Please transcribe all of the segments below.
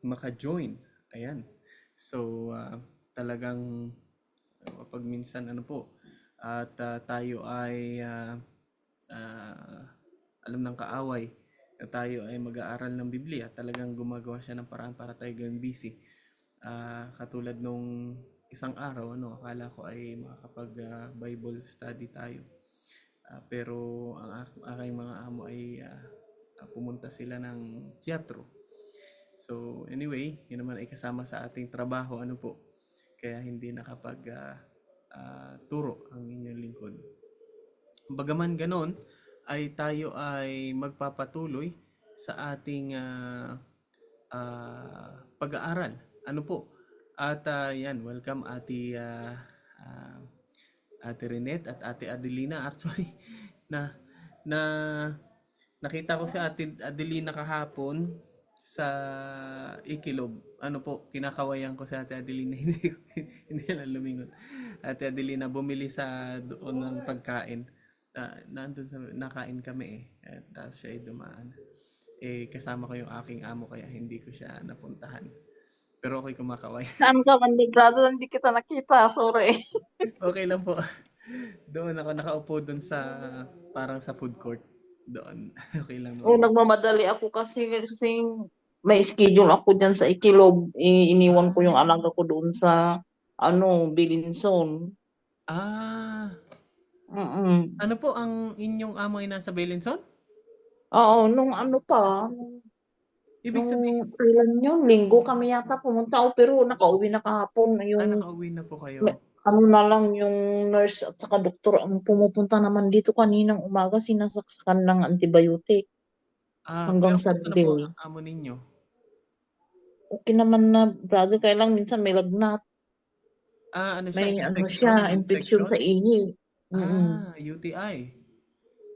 maka-join. Ayan. So, talagang kapag minsan ano po, at tayo ay alam ng kaaway na tayo ay mag-aaral ng Biblia, talagang gumagawa siya ng paraan para tayo gawing busy. Katulad nung isang araw, akala ko ay makakapag Bible study tayo. Pero ang aking mga amo ay pumunta sila ng teatro. So anyway, yun naman ay kasama sa ating trabaho, ano po. Kaya hindi nakapag turo ang inyong lingkod. Bagaman ganon, ay tayo ay magpapatuloy sa ating pag-aaral. Ano po? At yan, welcome Ate Renette at Ate Adelina. Actually, na na nakita ko si Ate Adelina kahapon sa Ikilob. Ano po, kinakawayan ko si Ate Adelina. Hindi lang lumingon. Ate Adelina bumili sa doon ng pagkain. Nandun nakain kami eh. At tapos siya ay dumaan. Kasama ko yung aking amo kaya hindi ko siya napuntahan. Pero okay kumakaway. Saan ka man librado? Hindi kita nakita. Sorry. Okay lang po. Doon ako nakaupo doon sa parang sa food court. Doon. Okay lang naman. Nagmamadali ako kasi may schedule ako dyan sa Ikilob. Iniwan ko yung Ah, alaga ko doon sa Bilinson. ah, Mm. ano po ang inyong amo ay nasa Belenson? Oo, nung ano pa, Ibig nung sabihin, kailan yun, linggo kami yata pumunta ako pero nakauwi na kahapon. nakauwi na po kayo. Ano na lang yung nurse at saka doktor ang pumupunta naman dito kaninang umaga, sinasaksakan ng antibiotic hanggang Pero sa kumusta na po day. ang amo ninyo? Okay naman na brother, kaya lang minsan may lagnat. Ano siya, May ano infection? siya, May infection infection? sa ihi. Mm. UTI.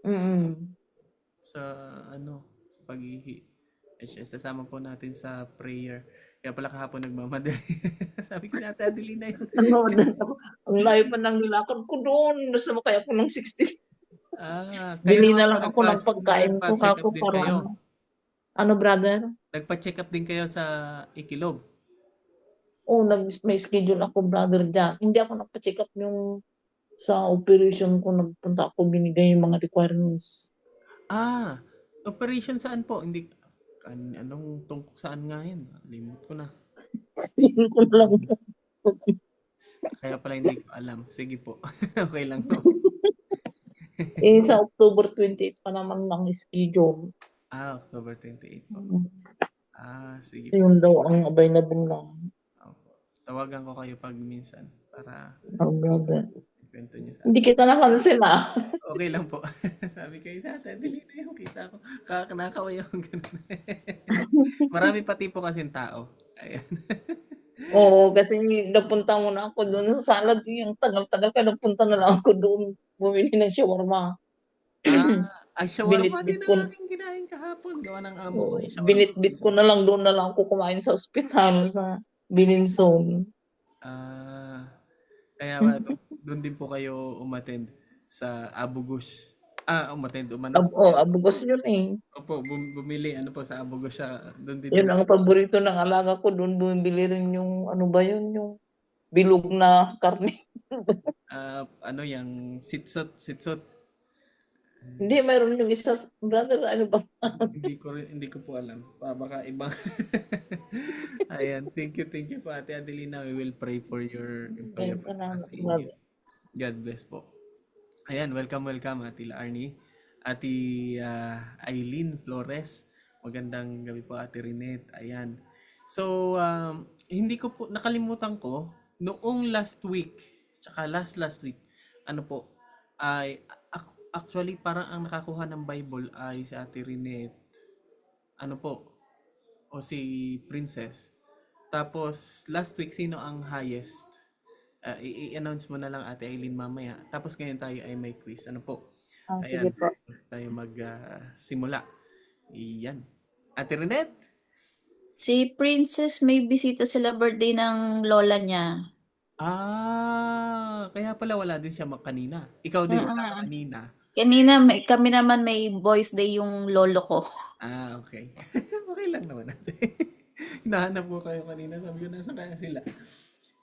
Mm. Sa ano, pag-ihi. Siya, sasama po natin sa prayer. Kaya pala kahapon nagmamadali. Sabi ko sa Ate Adelina yun. Ano, ang layo pa ng nilakad ko doon. Nasa kaya ako ng 60. Kayo Bili naman na po lang ako ng pagkain ko nagpa-check kako up din para kayo. ano. Ano brother? Nagpa-check up din kayo sa Ikilob. May schedule ako brother dyan. Hindi ako nagpa-check up yung sa operation ko. Nagpunta ako, binigay yung mga requirements. Operation saan po? Hindi, anong tungkol saan nga yan? Limot ko na. Sabihin ko na lang. Kaya pala hindi ko alam. Sige po. Okay lang no. Sa October 28 pa naman lang schedule. October 28 po. Sige po. Yun daw ang available lang. Opo. Tawagan ko kayo pag minsan para Ang brother. ikwento nyo sa Hindi akin. kita napansin ah. Okay lang po. Sabi kayo sa atin, dali na yung kita ko. Kanakaway yung ganun. Marami pati po kasing tao. Ayan. Oo, kasi napunta muna ako doon sa salad. Yung tagal-tagal ka, napunta na lang ako doon. Bumili ng shawarma. Shawarma Binitbit din ko, ang aking kinain kahapon. Gawa ng amo ko ay shawarma. binitbit ko na lang doon na lang ako kumain sa ospital sa Bilinson. Ah, Kaya doon din po kayo umattend sa Abu Ghush. Umattend, umano. Abugos yun eh. Opo, bumili ano po sa Abu Ghush siya. Doon din Yun daw. ang paborito ng alaga ko. Doon bumibili rin yung, ano ba yun, yung bilog na karne. Ano yung sitsot. Hindi, mayroon yung isa, brother, ano ba? Hindi ko po alam. Baka ibang. Ayan, thank you po Ate Adelina. We will pray for your employable Salamat, sa inyo. brother. God bless po. Ayan, welcome Ate Arnie. Ate Eileen Flores. Magandang gabi po Ate Renette. Ayan. So, hindi ko po, nakalimutan ko, noong last week, tsaka last week, ano po, ay, actually, parang ang nakakuha ng Bible ay si Ate Renette. Ano po, o si Princess. Tapos, last week, sino ang highest? I-announce mo na lang Ate Eileen mamaya. Tapos ngayon tayo ay may quiz. Ano po? Sige Ayan, po. tayo magsimula. Iyan. Ate Renette? Si Princess may bisita sila birthday ng lola niya. Kaya pala wala din siya kanina. Ikaw din wala ka Mm. kanina. Kanina kami naman may boys day yung lolo ko. Okay. Okay lang naman natin. Hinahanap ko kayo kanina. Sabi ko, nasa kaya sila?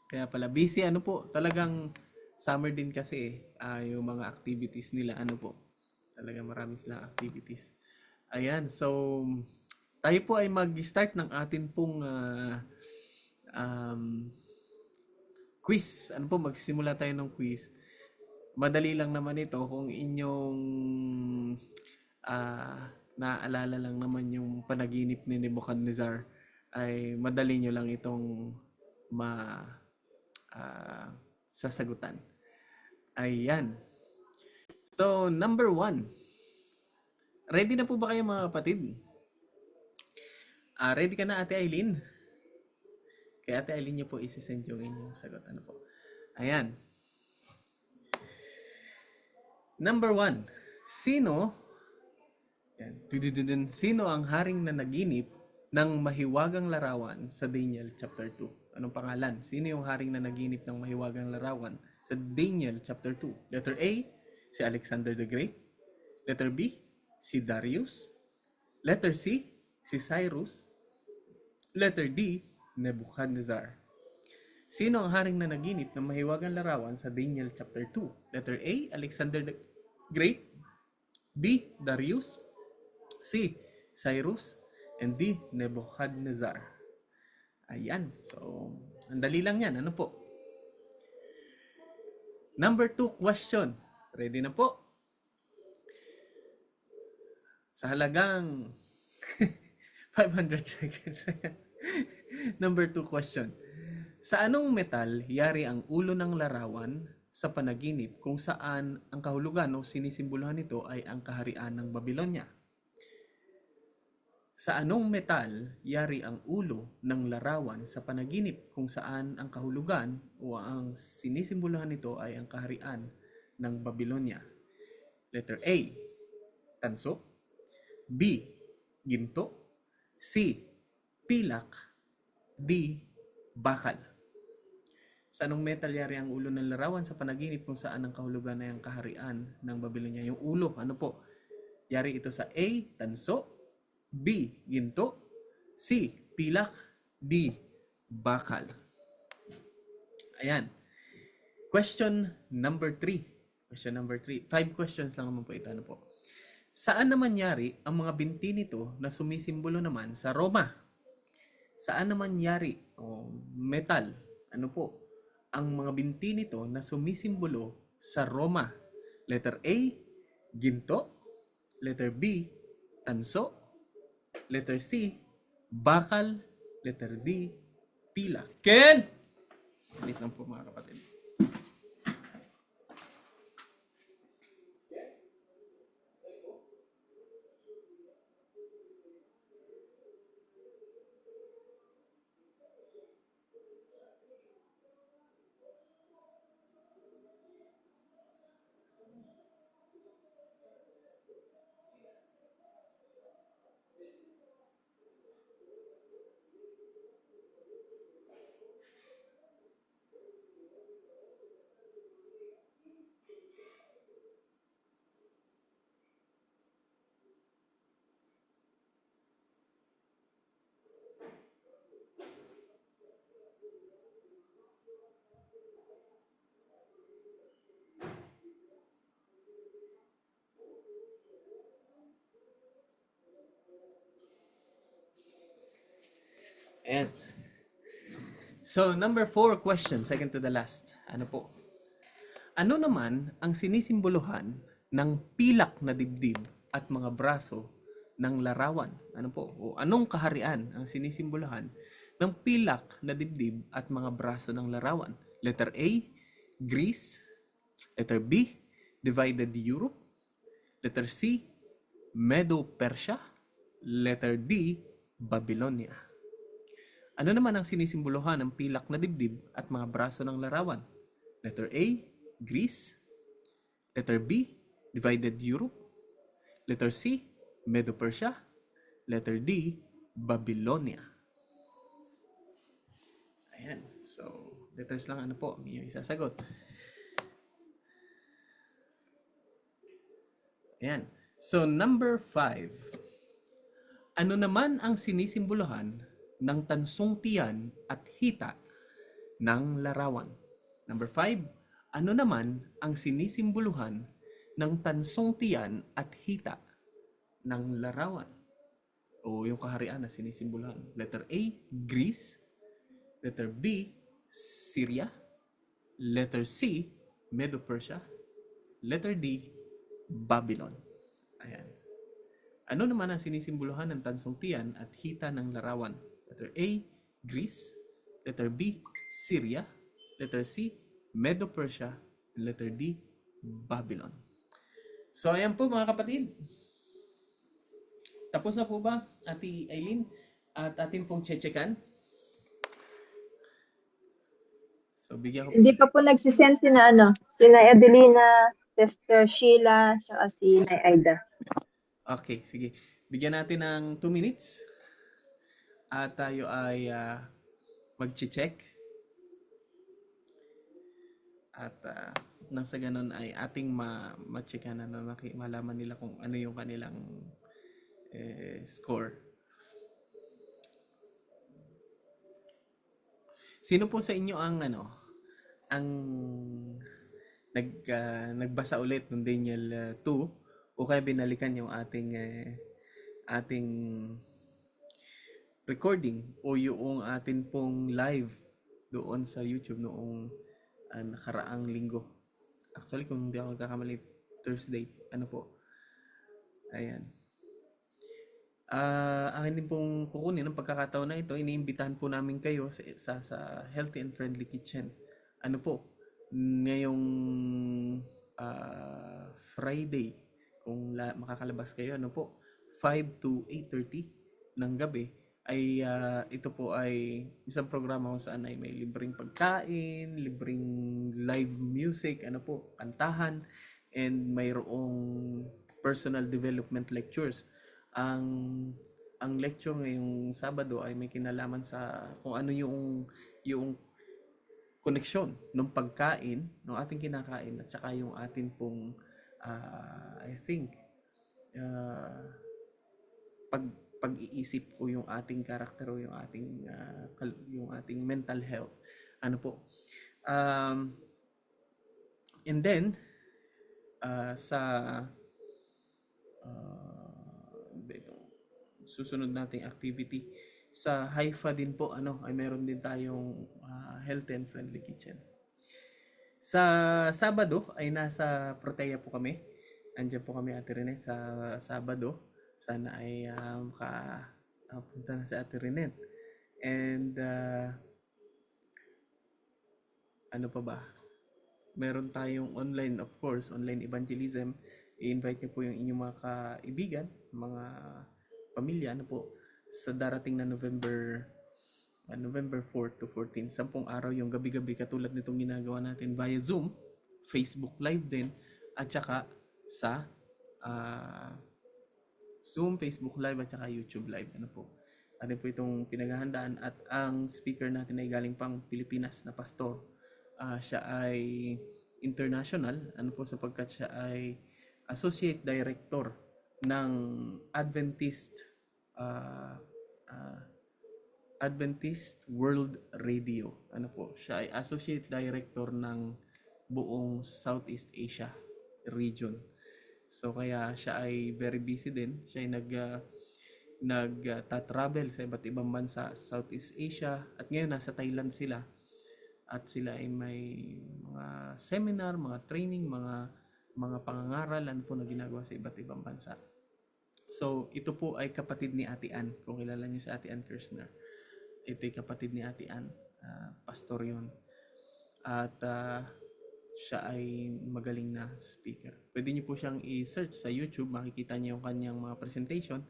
Kaya pala, busy. Ano po, talagang summer din kasi yung mga activities nila. Ano po, talagang marami silang activities. Ayan, so, tayo po ay mag-start ng atin pong quiz. Ano po, magsisimula tayo ng quiz. Madali lang naman ito kung inyong naaalala lang naman yung panaginip ni Nebuchadnezzar, ay madali nyo lang itong sasagutan. Ayan. So, number 1. Ready na po ba kayo mga kapatid? Ready ka na Ate Aileen? Kaya Ate Aileen nyo po isi-send yung inyong sagot. Ano po? Ayan. Number 1. Sino ang haring na naginip ng mahiwagang larawan sa Daniel chapter 2? Anong pangalan? Sino yung haring na naginip ng mahiwagang larawan sa Daniel chapter 2? Letter A, si Alexander the Great. Letter B, si Darius. Letter C, si Cyrus. Letter D, Nebuchadnezzar. Sino ang haring na naginip ng mahiwagang larawan sa Daniel chapter 2? Letter A, Alexander the Great. B, Darius. C, Cyrus. And D, Nebuchadnezzar. Ayan. So, ang dali lang yan. Ano po? Number 2 question. Ready na po? Sa halagang 500 seconds. Number 2 question. Sa anong metal yari ang ulo ng larawan sa panaginip kung saan ang kahulugan o sinisimboluhan nito ay ang kaharian ng Babylonia? Sa anong metal yari ang ulo ng larawan sa panaginip kung saan ang kahulugan o ang sinisimboluhan nito ay ang kaharian ng Babylonia? Letter A, tanso. B, ginto. C, pilak. D, bakal. Sa anong metal yari ang ulo ng larawan sa panaginip kung saan ang kahulugan ay ang kaharian ng Babylonia? Yung ulo, ano po? Yari ito sa A, tanso. B, ginto. C, pilak. D, bakal. Ayan. Question number 3. 5 questions lang naman po ito. Ano po? Saan naman yari ang mga binti nito na sumisimbolo naman sa Roma? Saan naman yari o metal? Ano po? Ang mga binti nito na sumisimbolo sa Roma. Letter A, ginto. Letter B, tanso. Letter C, bakal. Letter D, pila. Ken! Wait lang po mga kapatid. Ayan. So, number 4 question, second to the last. Ano po? Ano naman ang sinisimboluhan ng pilak na dibdib at mga braso ng larawan? Ano po? O anong kaharian ang sinisimboluhan ng pilak na dibdib at mga braso ng larawan? Letter A, Greece. Letter B, divided Europe. Letter C, Medo-Persia. Letter D, Babylonia. Ano naman ang sinisimboluhan ng pilak na dibdib at mga braso ng larawan? Letter A, Greece. Letter B, divided Europe. Letter C, Medo-Persia. Letter D, Babylonia. Ayan. So, letters lang ano po, yung isasagot. Ayan. So, number 5. Ano naman ang sinisimboluhan ng tansong tiyan at hita ng larawan. Number 5, ano naman ang sinisimboluhan ng tansong tiyan at hita ng larawan? O yung kaharian na sinisimboluhan. Letter A, Greece. Letter B, Syria. Letter C, Medo-Persia. Letter D, Babylon. Ayan. Ano naman ang sinisimboluhan ng tansong tiyan at hita ng larawan? Letter A, Greece. Letter B, Syria. Letter C, Medo-Persia. Letter D, Babylon. So, ayan po mga kapatid. Tapos na po ba, Ate Eileen? At atin pong chechekan. So, bigyan ko Hindi pa po nagsisend sina Adelina, Sister Sheila, saka si Nay Aida. Okay, sige. Bigyan natin ng 2 minutes. At tayo ay mag-check. At nang sa ganun ay ating ma-checkan na malaman nila kung ano yung kanilang score. Sino po sa inyo ang nagbasa ulit ng Daniel 2 o kaya binalikan yung ating recording o yung atin pong live doon sa YouTube noong nakaraang linggo. Actually, kung hindi ako nagkakamali, Thursday. Ano po? Ayan. Akin din pong kukunin ng pagkakataon na ito, iniimbitahan po namin kayo sa Healthy and Friendly Kitchen. Ano po? Ngayong Friday, kung makakalabas kayo, ano po? 5 to 8:30 ng gabi ay ito po ay isang programa kung saan ay may libreng pagkain, libreng live music, ano po, kantahan, and mayroong personal development lectures. Ang lecture ngayong Sabado ay may kinalaman sa kung ano yung koneksyon ng pagkain, ng ating kinakain at saka yung atin pong I think pag-iisip o yung ating karakter o yung ating mental health. Ano po? And then sa susunod nating activity sa Haifa din po ay meron din tayong healthy and friendly kitchen. Sa Sabado ay nasa Protea po kami. Andiyan po kami, Ate Rene, sa Sabado. Sana ay punta na si Ate Rene. And ano pa ba? Meron tayong online, of course, online evangelism. I-invite niyo po yung inyong mga kaibigan, mga pamilya, ano po, sa darating na November 4 to 14. 10 araw yung gabi-gabi katulad nitong ginagawa natin via Zoom, Facebook Live din, at saka sa Zoom, Facebook Live, at saka YouTube Live. Ano po? Ano po itong pinaghahandaan at ang speaker natin ay galing pang Pilipinas na pastor. Siya ay international, ano po, sapagkat siya ay Associate Director ng Adventist World Radio. Ano po? Siya ay Associate Director ng buong Southeast Asia region. So kaya siya ay very busy din. Siya ay nag-travel sa iba't ibang bansa sa Southeast Asia at ngayon nasa Thailand sila. At sila ay may mga seminar, mga training, mga pangangaral po na ginagawa sa iba't ibang bansa. So, ito po ay kapatid ni Ate Ann. Kung kilala niyo si Ate Ann Kirsner. Ito ay kapatid ni Ate Ann. Pastor yon. At siya ay magaling na speaker. Pwede niyo po siyang i-search sa YouTube. Makikita niyo yung kanyang mga presentation.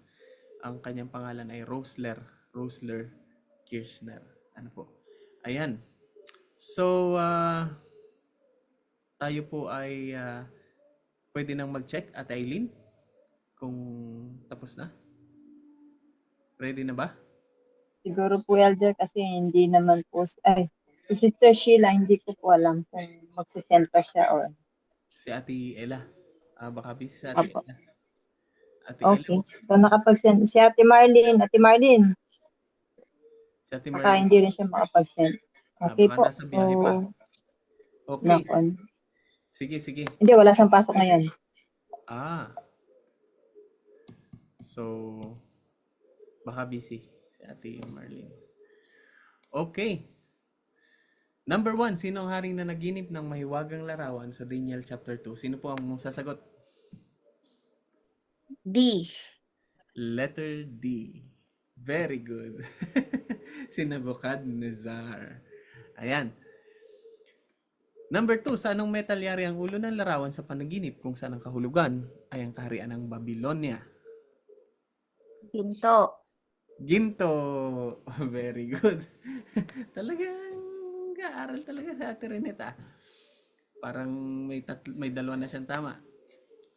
Ang kanyang pangalan ay Rosler Kirsner. Ano po? Ayan. So, tayo po ay pwede nang mag-check at Eileen kung tapos na. Ready na ba? Siguro po, Elder, kasi hindi naman po, si Sister Sheila, hindi ko po alam kung magsisend pa siya or... Si Ate Ella. Baka busy si Ate Apo. Ella. Ate Okay. Ella. So, nakapag-send si Ate Marlene. Ate Marlene, Si Ate Baka Marlene, hindi rin siya makapag-send. Okay baka po. nasa So, biyahe pa. Okay, nakon. sige. Hindi, wala siyang pasok ngayon. Ah, so baka busy si Ate Marlene. Okay. Number 1, sino ang haring na naginip ng mahiwagang larawan sa Daniel chapter 2? Sino po ang sasagot? D. Letter D. Very good. Si Nebuchadnezzar. Ayan. Number 2, sa anong metal yari ang ulo ng larawan sa panaginip kung saan ang kahulugan ay ang kaharian ng Babylonia? Ginto. Ginto. Very good. Talagang kaaral talaga sa Ate Reneta. Parang may dalawa na siyang tama.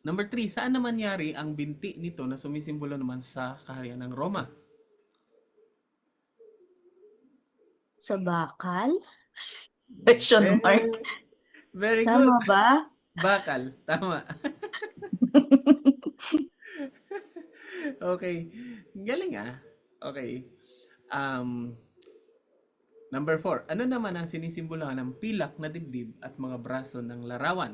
Number 3, saan naman yari ang binti nito na sumisimbolo naman sa kaharian ng Roma? Sa bakal? Question mark. Very good. Tama ba? Bakal. Tama. Okay. Galing ah. Okay. Number 4. Ano naman ang sinisimbolohan ng pilak na dibdib at mga braso ng larawan?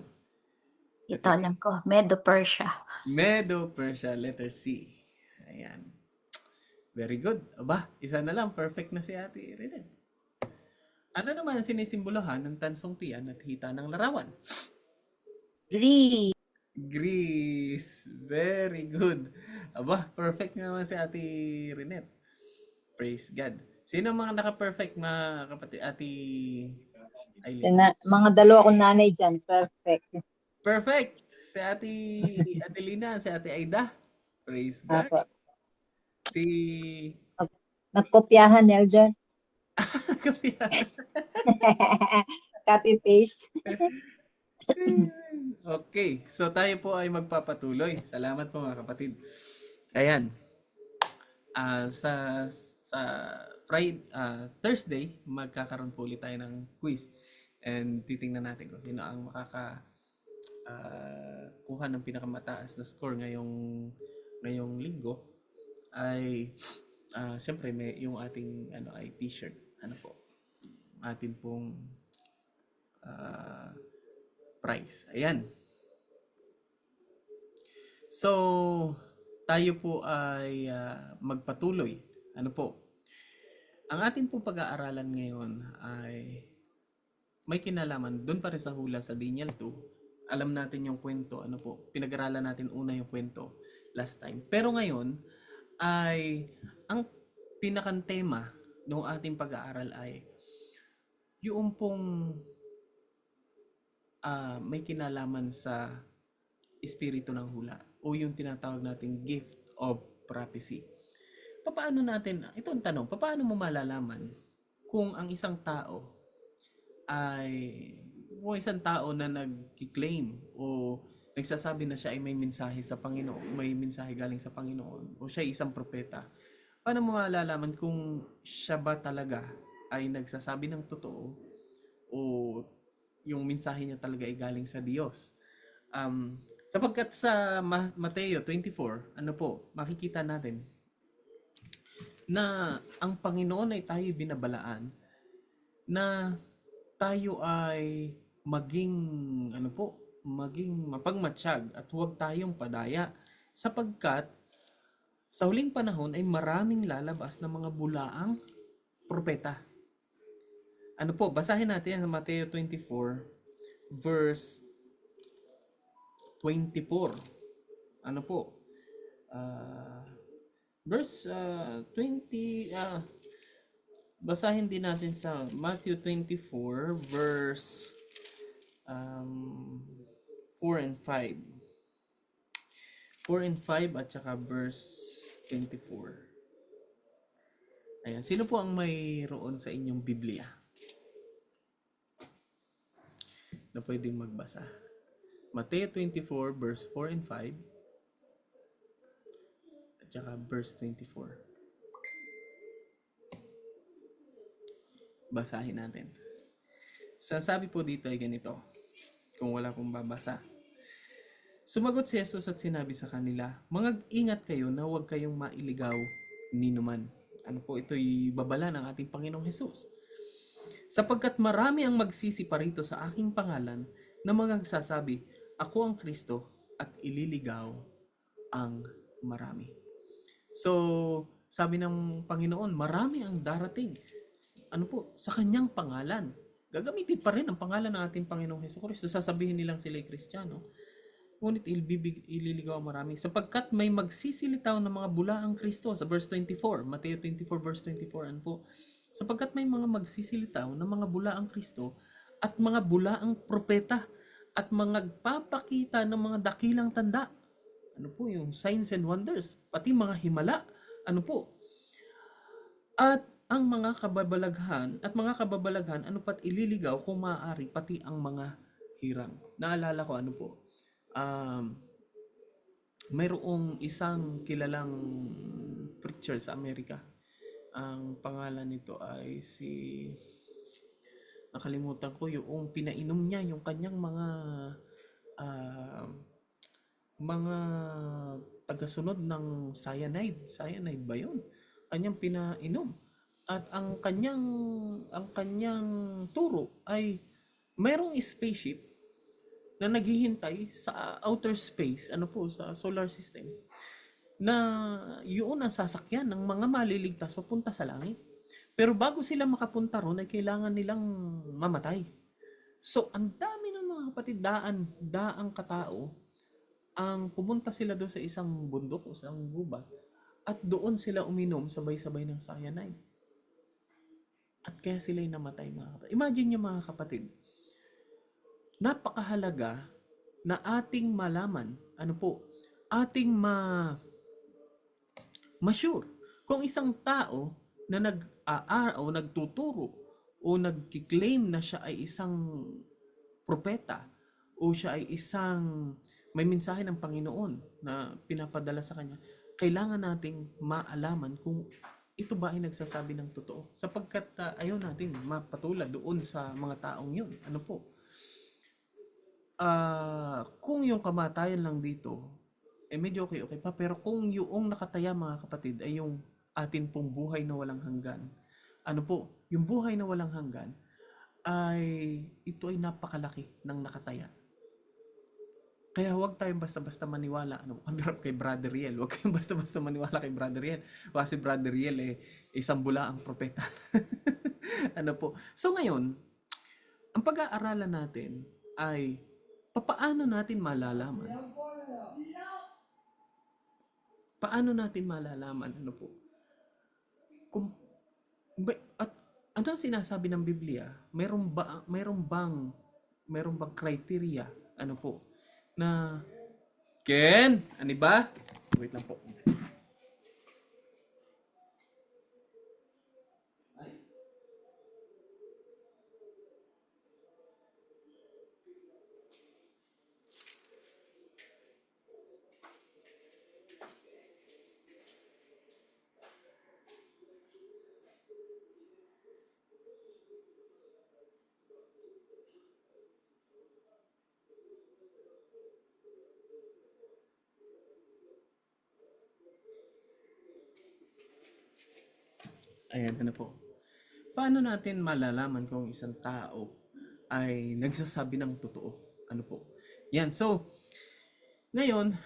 Ito alam ko. Medo-Persia. Medo-Persia, letter C. Ayan. Very good. Aba, isa na lang. Perfect na si Ate Renen. Ano naman ang sinisimbolohan ng tansong tiyan at hita ng larawan? Greece. Greece. Very good. Aba, perfect naman si Ate Rinet. Praise God. Sino mga naka-perfect mga kapatid? Ate Aileen. Mga dalawa kong nanay dyan. Perfect. Perfect. Si Ate Lina, si Ate Aida. Praise God. Apo. Si Nagkopyahan, Elder. Copy-paste. Okay. So tayo po ay magpapatuloy. Salamat po mga kapatid. Ayan. Sa Thursday, magkakaroon po ulit tayo ng quiz. And titingnan natin kung sino ang kuha ng pinakamataas na score ngayong linggo ay syempre may yung ating ay t-shirt ating pong prize. Ayan. So tayo po ay magpatuloy. Ang ating pong pag-aaralan ngayon ay may kinalaman doon pa rin sa hula sa Daniel 2. Alam natin yung kwento, pinag-aralan natin una yung kwento last time. Pero ngayon ay ang pinakang tema ng ating pag-aaral ay yung pong may kinalaman sa espiritu ng hula o yung tinatawag nating gift of prophecy. Paano natin, ito ang tanong, paano mo malalaman kung ang isang tao na nag-claim o nagsasabi na siya ay may mensahe sa Panginoon, may mensahe galing sa Panginoon o siya ay isang propeta? Paano mo malalaman kung siya ba talaga ay nagsasabi ng totoo o yung mensahe niya talaga ay galing sa Diyos? Sapagkat sa Mateo 24, makikita natin na ang Panginoon ay tayo binabalaan na tayo ay maging mapagmatsyag at huwag tayong padaya sapagkat sa huling panahon ay maraming lalabas na mga bulaang propeta. Basahin natin sa Mateo 24 verse 24. Verse 20, basahin din natin sa Matthew 24 verse 4 and 5. 4 and 5 at saka verse 24. Ayan, sino po ang mayroon sa inyong Biblia na pwedeng magbasa? Mateo 24 verse 4 and 5 at saka verse 24. Basahin natin. Sasabi po dito ay ganito, kung wala pong babasa. Sumagot si Jesus at sinabi sa kanila, "Mag-ingat kayo na huwag kayong mailigaw ni numan." Ano po, ito'y babala ng ating Panginoong Hesus. Sapagkat marami ang magsisipa rito sa aking pangalan na mga nagsasabi, ako ang Kristo at ililigaw ang marami. So, sabi ng Panginoon, marami ang darating. Ano po, sa kanyang pangalan. Gagamitin pa rin ang pangalan ng ating Panginoong Hesukristo. Sasabihin nilang sila'y Kristiyano. Ngunit ililigaw ang marami. Sapagkat may magsisilitaw ng mga bulaang Kristo sa verse 24. Mateo 24 verse 24. Ano po? Sapagkat may mga magsisilitaw ng mga bulaang Kristo at mga bulaang propeta at mga nagpapakita ng mga dakilang tanda. Ano po yung signs and wonders? Pati mga himala. Ano po? At ang mga kababalaghan, ano pat ililigaw kung maaari, pati ang mga hirang. Naalala ko, ano po, mayroong isang kilalang preacher sa Amerika. Ang pangalan nito ay nakalimutan ko, yung pinainom niya, yung kanyang mga tagasunod ng cyanide. Cyanide ba yun? Kanyang pinainom. At ang kanyang turo ay mayroong spaceship na naghihintay sa outer space, ano po, sa solar system, na yun ang sasakyan ng mga maliligtas papunta sa langit. Pero bago sila makapunta ron, ay kailangan nilang mamatay. So, ang dami ng mga kapatid, daang katao, ang pumunta sila doon sa isang bundok o sa isang gubat, at doon sila uminom sabay-sabay ng cyanide. At kaya sila'y namatay, mga kapatid. Imagine nyo, mga kapatid, napakahalaga na ating malaman, ano po, ating ma-sure kung isang tao na nagtuturo o nagkiklaim na siya ay isang propeta o siya ay isang may mensahe ng Panginoon na pinapadala sa kanya, kailangan nating maalaman kung ito ba ay nagsasabi ng totoo. Sapagkat ayaw natin mapatula doon sa mga taong yun. Ano po? Kung yung kamatayan lang dito, medyo okay pa. Pero kung yung nakataya, mga kapatid, ay yung atin pong buhay na walang hanggan. Ano po? Yung buhay na walang hanggan, ito ay napakalaki ng nakataya. Kaya huwag tayong basta-basta maniwala. Kay Brother Riel. Huwag kayong basta-basta maniwala kay Brother Riel. Kasi Brother Riel isang bula ang propeta. Ano po? So ngayon, ang pag-aaralan natin ay paano natin malalaman? Paano natin malalaman? Ano po? At ano ang sinasabi ng Biblia? Mayroong bang criteria? Ano po? Na Ken, ano ba? Wait lang po. Ayan, ano po. Paano natin malalaman kung isang tao ay nagsasabi ng totoo? Ano po? Yan, so, ngayon,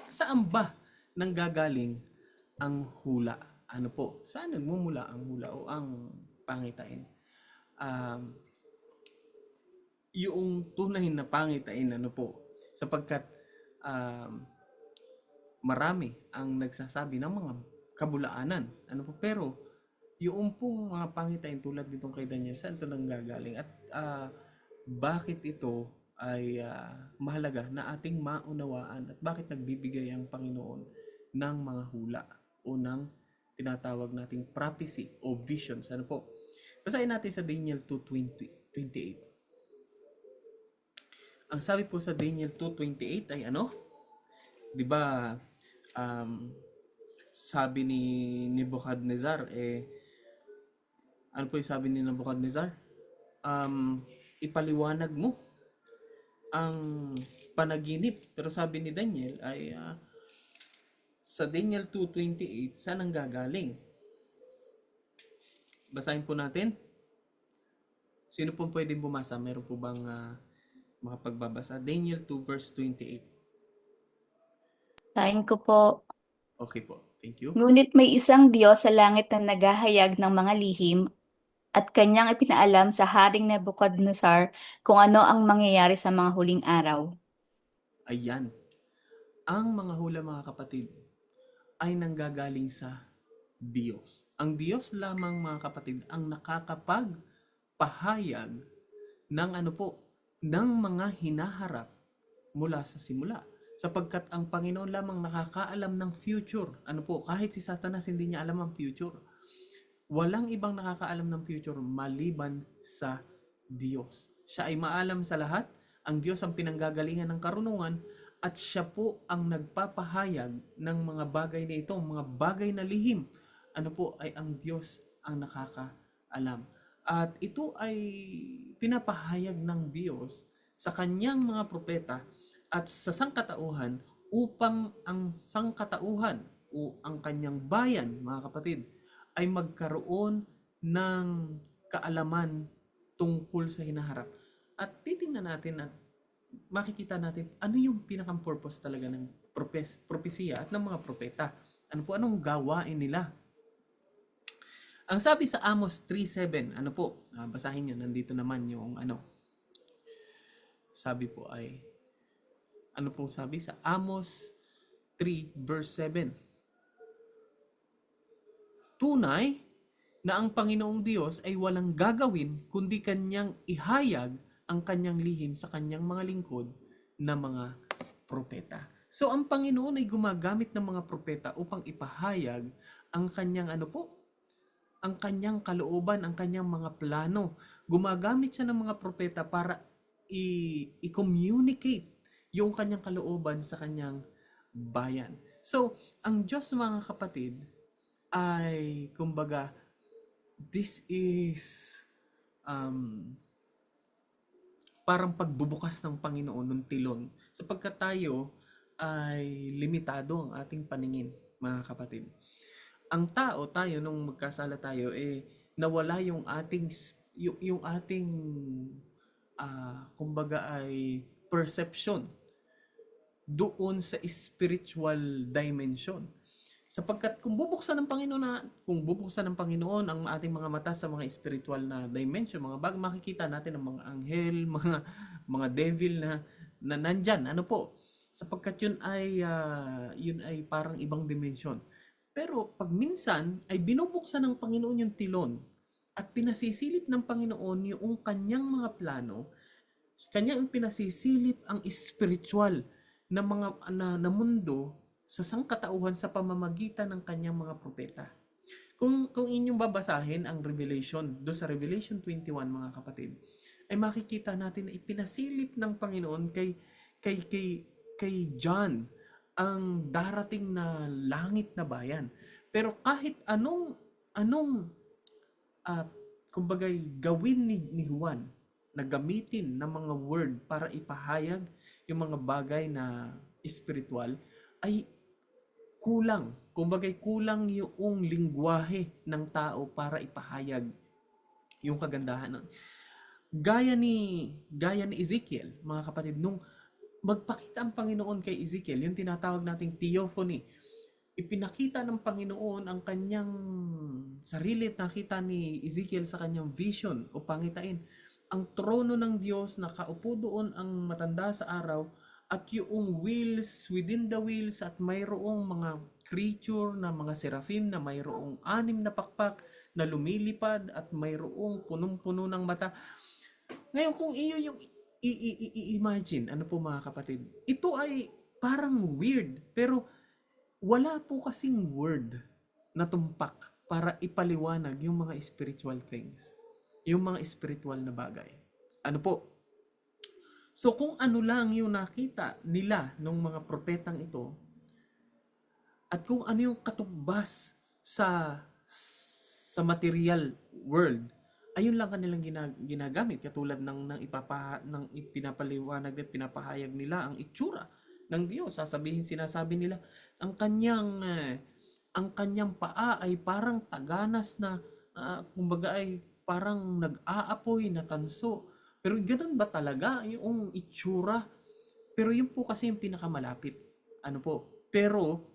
saan ba nanggagaling ang hula? Ano po? Saan nagmumula ang hula o ang pangitain? Yung tunay na pangitain, ano po? Sapagkat marami ang nagsasabi ng mga kabulaanan. Ano po? Pero yung pong mga pangitain tulad nitong kay Daniel, saan ito nanggagaling? At bakit ito ay mahalaga na ating maunawaan at bakit nagbibigay ang Panginoon ng mga hula o ng tinatawag nating prophecy o visions. Ano po? Basahin natin sa Daniel 2:28. Ang sabi po sa Daniel 2:28 ay ano? 'Di ba? Sabi ni Nebuchadnezzar, ano po yung sabi ni Nebuchadnezzar? Ipaliwanag mo ang panaginip. Pero sabi ni Daniel ay sa Daniel 2:28, saan ang gagaling? Basahin po natin. Sino po pwedeng bumasa? Meron po bang makapagbabasa? Daniel 2 verse 28. Tain ko po. Okay po. Thank you. Ngunit may isang Diyos sa langit na naghahayag ng mga lihim at kanyang ipinaalam sa Haring Nebuchadnezzar kung ano ang mangyayari sa mga huling araw. Ayan. Ang mga hula, mga kapatid, ay nanggagaling sa Diyos. Ang Diyos lamang, mga kapatid, ang nakakapagpahayag ng ano po, ng mga hinaharap mula sa simula. Sapagkat ang Panginoon lamang nakakaalam ng future. Ano po, kahit si Satanas hindi niya alam ang future. Walang ibang nakakaalam ng future maliban sa Diyos. Siya ay maalam sa lahat. Ang Diyos ang pinanggagalingan ng karunungan at siya po ang nagpapahayag ng mga bagay na ito, mga bagay na lihim. Ano po ay ang Diyos ang nakakaalam. At ito ay pinapahayag ng Diyos sa kanyang mga propeta at sa sangkatauhan upang ang sangkatauhan o ang kanyang bayan, mga kapatid, ay magkaroon ng kaalaman tungkol sa hinaharap. At titingnan natin at makikita natin ano yung pinakang purpose talaga ng propesiya at ng mga propeta. Ano po, anong gawain nila? Ang sabi sa Amos 3:7, ano po, basahin nyo, nandito naman yung ano. Sabi po ay, ano pong sabi sa Amos 3 verse 7? Tunay na ang Panginoong Diyos ay walang gagawin kundi kanyang ihayag ang kanyang lihim sa kanyang mga lingkod na mga propeta. So ang Panginoon ay gumagamit ng mga propeta upang ipahayag ang kanyang ano po, ang kanyang kalooban, ang kanyang mga plano. Gumagamit siya ng mga propeta para i-communicate yung kanyang kalooban sa kanyang bayan. So, ang Diyos, mga kapatid, ay kumbaga this is parang pagbubukas ng Panginoon ng tilon sapagkat tayo ay limitado ang ating paningin, mga kapatid. Ang tao, tayo nung magkasala tayo nawala yung ating yung ating kumbaga ay perception doon sa spiritual dimension. Sapagkat kung bubuksan ng Panginoon ang ating mga mata sa mga spiritual na dimension, mga bagay, makikita natin ang mga anghel, mga devil na nandyan. Ano po? Sapagkat yun ay parang ibang dimension. Pero pag minsan ay binubuksan ng Panginoon yung tilon at pinasisilip ng Panginoon yung kanyang mga plano, kanyang pinasisilip ang spiritual na mga na mundo sa sangkatauhan sa pamamagitan ng kanyang mga propeta. Kung inyong babasahin ang Revelation, do sa Revelation 21, mga kapatid, ay makikita natin na ipinasilip ng Panginoon kay John ang darating na langit na bayan. Pero kahit anong kumbagay gawin ni Juan na gamitin ng mga word para ipahayag yung mga bagay na spiritual ay kulang. Kumbagay kulang yung lingwahe ng tao para ipahayag yung kagandahan nun. Gaya ni Ezekiel, mga kapatid, nung magpakita ang Panginoon kay Ezekiel, yung tinatawag nating theophany, ipinakita ng Panginoon ang kanyang sarili at nakita ni Ezekiel sa kanyang vision o pangitain. Ang trono ng Diyos, nakaupo doon ang matanda sa araw, at yung wheels, within the wheels, at mayroong mga creature na mga seraphim na mayroong 6 na pakpak na lumilipad at mayroong punong-puno ng mata. Ngayon, kung iyo yung i-imagine, ano po, mga kapatid, ito ay parang weird, pero wala po kasing word na tumpak para ipaliwanag yung mga spiritual things, yung mga spiritual na bagay. Ano po? So kung ano lang yung nakita nila ng mga propetang ito at kung ano yung katubas sa material world, ayun lang kanilang ginagamit, katulad ng ipinapaliwanag at pinapahayag nila ang itsura ng Diyos. Sinasabi nila ang kanyang paa ay parang taganas kumbaga ay parang nag-aapoy, natanso. Pero ganun ba talaga yung itsura? Pero yun po kasi yung pinakamalapit. Ano po? Pero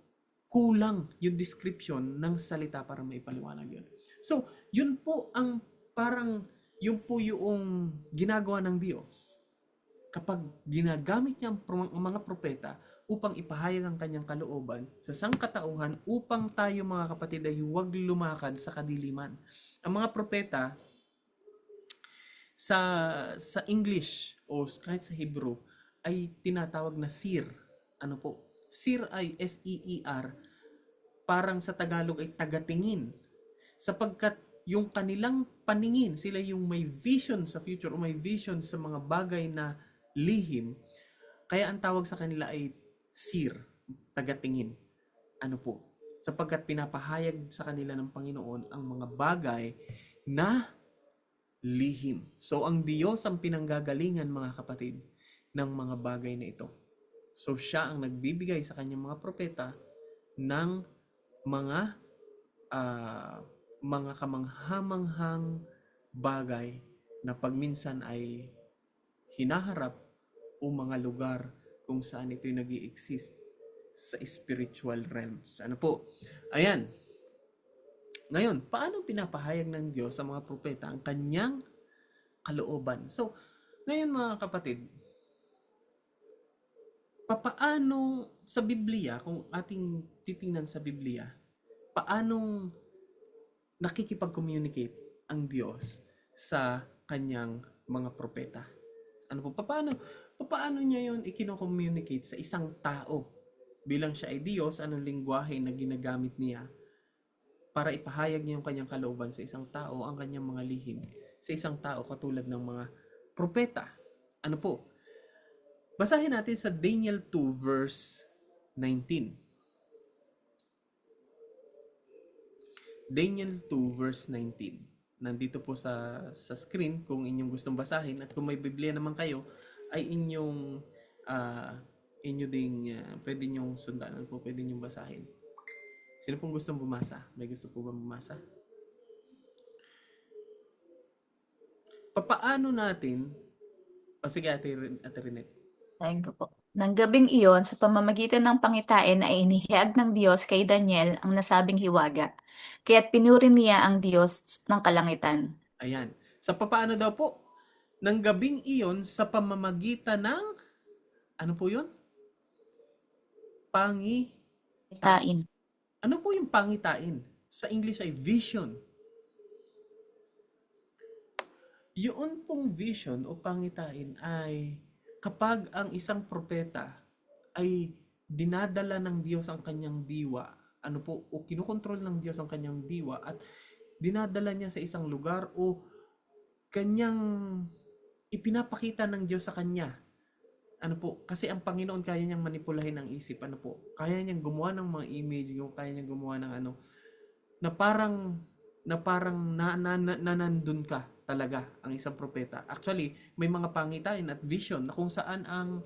kulang yung description ng salita para maipaliwanag yun. So, yun po ang parang, yun po yung ginagawa ng Diyos kapag ginagamit niya ang mga propeta upang ipahayag ang kanyang kalooban sa sangkatauhan upang tayo mga kapatid ay huwag lumakad sa kadiliman. Ang mga propeta sa English o kahit sa Hebrew ay tinatawag na seer. Ano po? Seer ay S-E-E-R. Parang sa Tagalog ay tagatingin. Sapagkat yung kanilang paningin, sila yung may vision sa future o may vision sa mga bagay na lihim. Kaya ang tawag sa kanila ay seer, tagatingin. Ano po? Sapagkat pinapahayag sa kanila ng Panginoon ang mga bagay na lihim. So, ang Diyos ang pinanggagalingan, mga kapatid, ng mga bagay na ito. So, siya ang nagbibigay sa kanyang mga propeta ng mga kamanghamanghang bagay na pagminsan ay hinaharap o mga lugar kung saan ito'y nag-i-exist sa spiritual realms. Ano po? Ayan. Ngayon, paano pinapahayag ng Diyos sa mga propeta ang kanyang kalooban? So, ngayon mga kapatid, papaano sa Biblia, kung ating titingnan sa Biblia, paanong nakikipag-communicate ang Diyos sa kanyang mga propeta? Ano po? Paano niya yon ikino-communicate sa isang tao? Bilang siya ay Diyos, anong lingwahe na ginagamit niya para ipahayag niya yung kanyang kalooban sa isang tao, ang kanyang mga lihim sa isang tao katulad ng mga propeta? Ano po? Basahin natin sa Daniel 2 verse 19. Daniel 2 verse 19. Nandito po sa screen kung inyong gustong basahin, at kung may Biblia naman kayo ay inyo ding pwede nyong sundan, po pwede nyong basahin. Sino pong gustong bumasa? May gusto po bang bumasa? Papaano natin, sige Ate Renette. Ayun ko po. Nang gabing iyon, sa pamamagitan ng pangitain ay inihayag ng Diyos kay Daniel ang nasabing hiwaga. Kaya't pinuri niya ang Diyos ng kalangitan. Ayan. Sa papaano daw po? Nang gabing iyon sa pamamagitan ng, ano po yun? Tain. Ano po yung pangitain? Sa English ay vision. Yun pong vision o pangitain ay kapag ang isang propeta ay dinadala ng Diyos ang kanyang diwa, ano po, o kinukontrol ng Diyos ang kanyang diwa at dinadala niya sa isang lugar o kanyang ipinapakita ng Diyos sa kanya. Ano po, kasi ang Panginoon kaya niyang manipulahin ang isip, ano po, kaya niyang gumawa ng mga image, kaya niyang gumawa ng ano, na parang nandun ka talaga ang isang propeta. Actually, may mga pangitain at vision na kung saan ang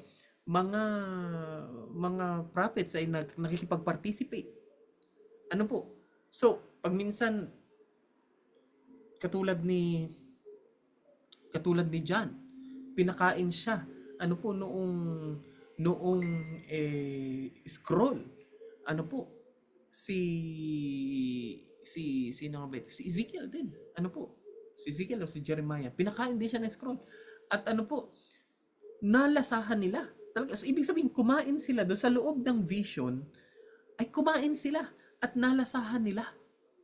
mga prophets ay nakikipag-participate. Ano po? So, pag minsan katulad ni John, pinakain siya. Ano po noong scroll. Ano po? Sino nga ba ito? Si Ezekiel din. Ano po? Si Ezekiel o si Jeremiah. Pinakain din siya ng scroll. At ano po? Nalasahan nila. Talaga, so, ibig sabihin, kumain sila doon sa loob ng vision, ay kumain sila at nalasahan nila.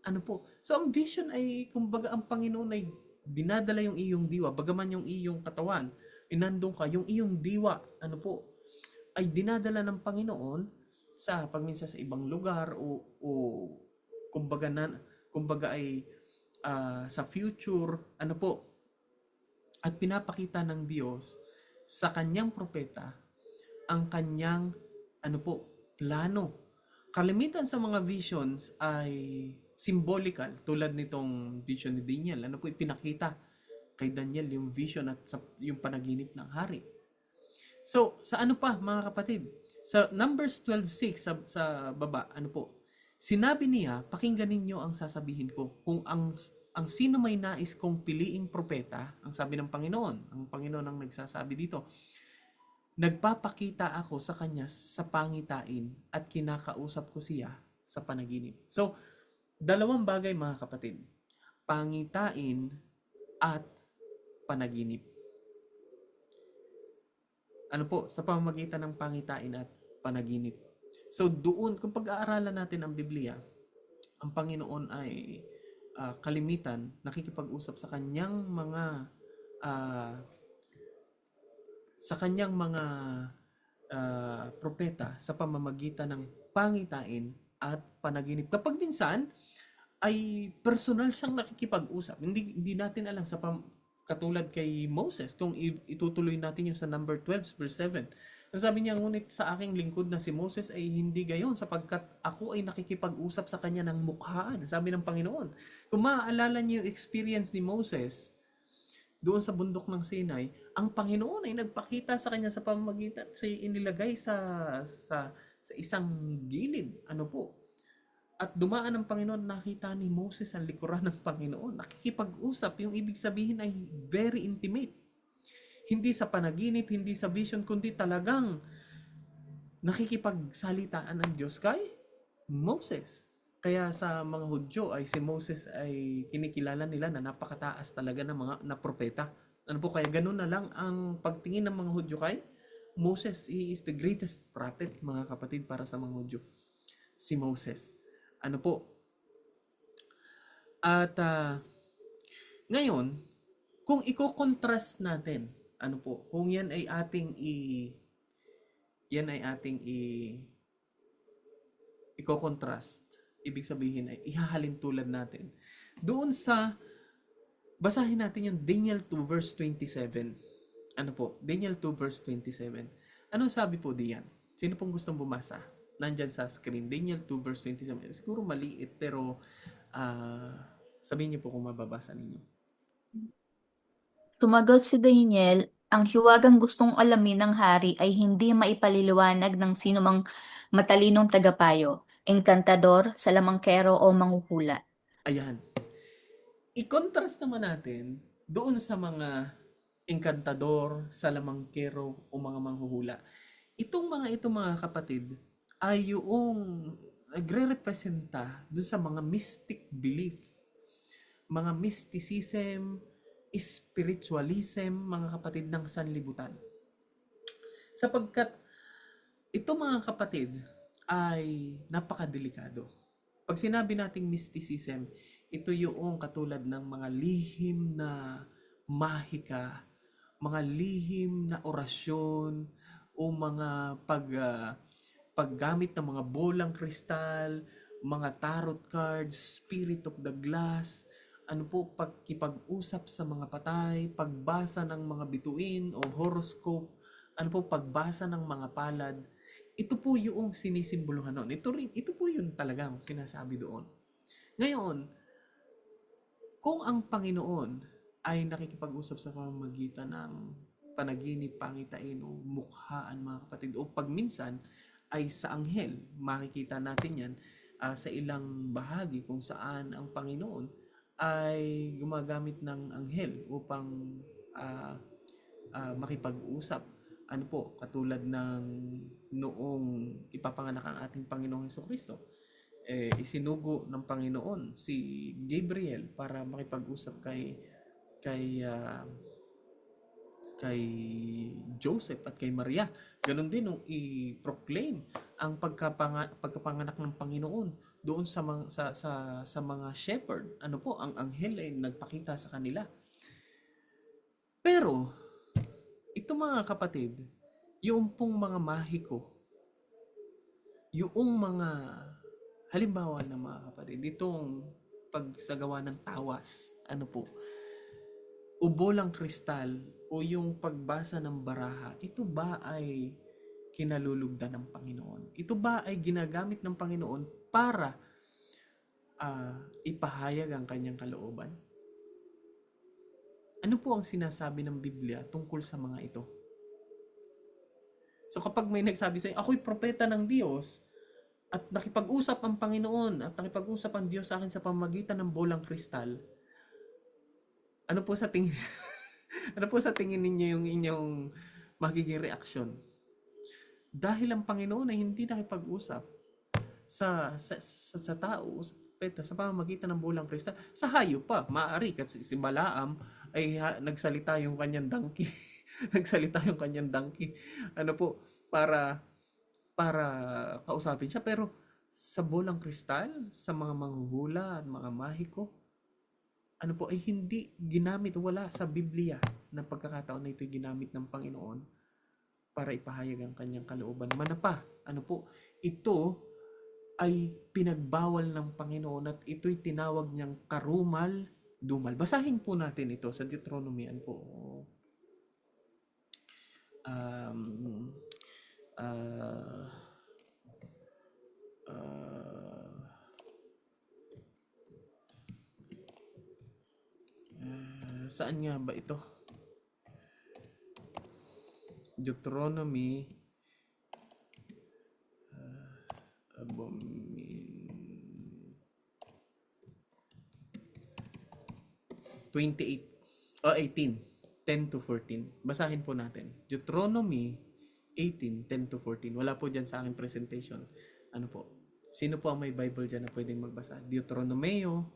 Ano po? So, ang vision ay, kumbaga, ang Panginoon ay dinadala yung iyong diwa, bagaman yung iyong katawan, inandong ka, yung iyong diwa, ano po, ay dinadala ng Panginoon sa pagminsan sa ibang lugar o kumbaga ay sa future, ano po, at pinapakita ng Diyos sa kanyang propeta ang kanyang ano po, plano. Kalimitan sa mga visions ay symbolical, tulad nitong vision ni Daniel. Ano po, ipinakita kay Daniel yung vision at yung panaginip ng hari. So, sa ano pa mga kapatid? Sa Numbers 12:6 sa baba, ano po? Sinabi niya, pakinggan ninyo ang sasabihin ko. Kung ang ang sino may nais kong piliing propeta, ang sabi ng Panginoon, ang Panginoon ang nagsasabi dito, nagpapakita ako sa kanya sa pangitain at kinakausap ko siya sa panaginip. So, dalawang bagay mga kapatid, pangitain at panaginip. Ano po, sa pamamagitan ng pangitain at panaginip. So doon, kung pag-aaralan natin ang Biblia, ang Panginoon ay kalimitan nakikipag-usap ah, sa kanyang mga propeta sa pamamagitan ng pangitain at panaginip. Kapag minsan ay personal siyang nakikipag-usap. Hindi natin alam katulad kay Moses, kung itutuloy natin yung sa number 12 verse 7. Ang sabi niya, ngunit sa aking lingkod na si Moses ay hindi gayon sapagkat ako ay nakikipag-usap sa kanya ng mukhaan. Sabi ng Panginoon. Kung maaalala niyo yung experience ni Moses doon sa bundok ng Sinai, ang Panginoon ay nagpakita sa kanya sa pamamagitan, inilagay sa isang gilid. Ano po? At dumaan ng Panginoon, nakita ni Moses ang likuran ng Panginoon. Nakikipag-usap, yung ibig sabihin ay very intimate. Hindi sa panaginip, hindi sa vision, kundi talagang nakikipagsalitaan ang Diyos kay Moses. Kaya sa mga Hudyo ay si Moses ay kinikilala nila na napakataas talaga ng mga na propeta. Ano po, kaya ganun na lang ang pagtingin ng mga Hudyo kay Moses. He is the greatest prophet, mga kapatid, para sa mga Hudyo. Si Moses. Ano po? At ngayon, kung i-contrast natin, ano po, kung yan ay ating i-contrast, ibig sabihin ay ihahalin tulad natin. Doon sa, basahin natin yung Daniel 2 verse 27. Ano po? Daniel 2 verse 27. Ano sabi po diyan? Sino pong gustong bumasa? Nandyan sa screen. Daniel 2 verse 27. Siguro maliit pero sabihin niyo po kung mababasa ninyo. Sumagot si Daniel, ang hiwagang gustong alamin ng hari ay hindi maipaliliwanag ng sinumang matalinong tagapayo, engkantador, salamangkero o manghuhula. Ayan. I-contrast naman natin doon sa mga engkantador, salamangkero o mga manghuhula. Itong mga kapatid ay yung nagre-representa doon sa mga mystic belief, mga mysticism, spiritualism, mga kapatid ng sanlibutan. Sapagkat ito mga kapatid ay napakadelikado. Pag sinabi nating mysticism, ito yung katulad ng mga lihim na mahika, mga lihim na orasyon, o mga paggamit ng mga bolang kristal, mga tarot cards, spirit of the glass, ano po, pagkipag-usap sa mga patay, pagbasa ng mga bituin o horoscope, ano po, pagbasa ng mga palad. Ito po yung sinisimboluhan noon. Ito po yung talagang sinasabi doon. Ngayon, kung ang Panginoon ay nakikipag-usap sa pamamagitan ng panaginip, pangitain o mukhaan, mga kapatid, o pagminsan ay sa anghel, makikita natin yan sa ilang bahagi kung saan ang Panginoon ay gumagamit ng anghel upang makipag-usap. Ano po, katulad ng noong ipapanganak ang ating Panginoong Hesukristo, isinugo ng Panginoon si Gabriel para makipag-usap kay Joseph at kay Maria. Ganon din nung i-proclaim ang pagkapanganak ng Panginoon doon sa mga shepherd. Ano po, ang anghel ay nagpakita sa kanila. Pero ito mga kapatid, yung pong mga mahiko, yung mga halimbawa na mga kapatid, itong pagsagawa ng tawas, ano po, o bolang kristal, o yung pagbasa ng baraha, ito ba ay kinalulugdan ng Panginoon? Ito ba ay ginagamit ng Panginoon para ipahayag ang kanyang kalooban? Ano po ang sinasabi ng Biblia tungkol sa mga ito? So kapag may nagsabi sa'yo, ako'y propeta ng Diyos, at nakipag-usap ang Panginoon, at nakipag-usap ang Diyos sa akin sa pamamagitan ng bolang kristal, Ano po sa tingin ano po sa tingin ninyo yung inyong magiging reaksyon? Dahil ang Panginoon ay hindi nakipag-usap sa tao, sa pamamagitan ng bulang kristal, sa hayop pa, maaari kasi si Balaam ay nagsalita yung kanyang donkey. Nagsalita yung kanyang donkey. Ano po, para kausapin siya, pero sa bulang kristal, sa mga manghuhula at mga mahiko, ano po, ay hindi ginamit, wala sa Biblia na pagkakataon na ito ginamit ng Panginoon para ipahayag ang kanyang kalooban. Manapa, ano po, ito ay pinagbawal ng Panginoon at ito'y tinawag niyang karumal-dumal. Basahin po natin ito sa Deuteronomy, ano po, um, uh, uh, saan nga ba ito? Deuteronomy abomin 28 o 18 10 to 14. Basahin po natin. Deuteronomy 18 10 to 14. Wala po dyan sa aking presentation. Ano po? Sino po ang may Bible dyan na pwedeng magbasa? Deuteronomeo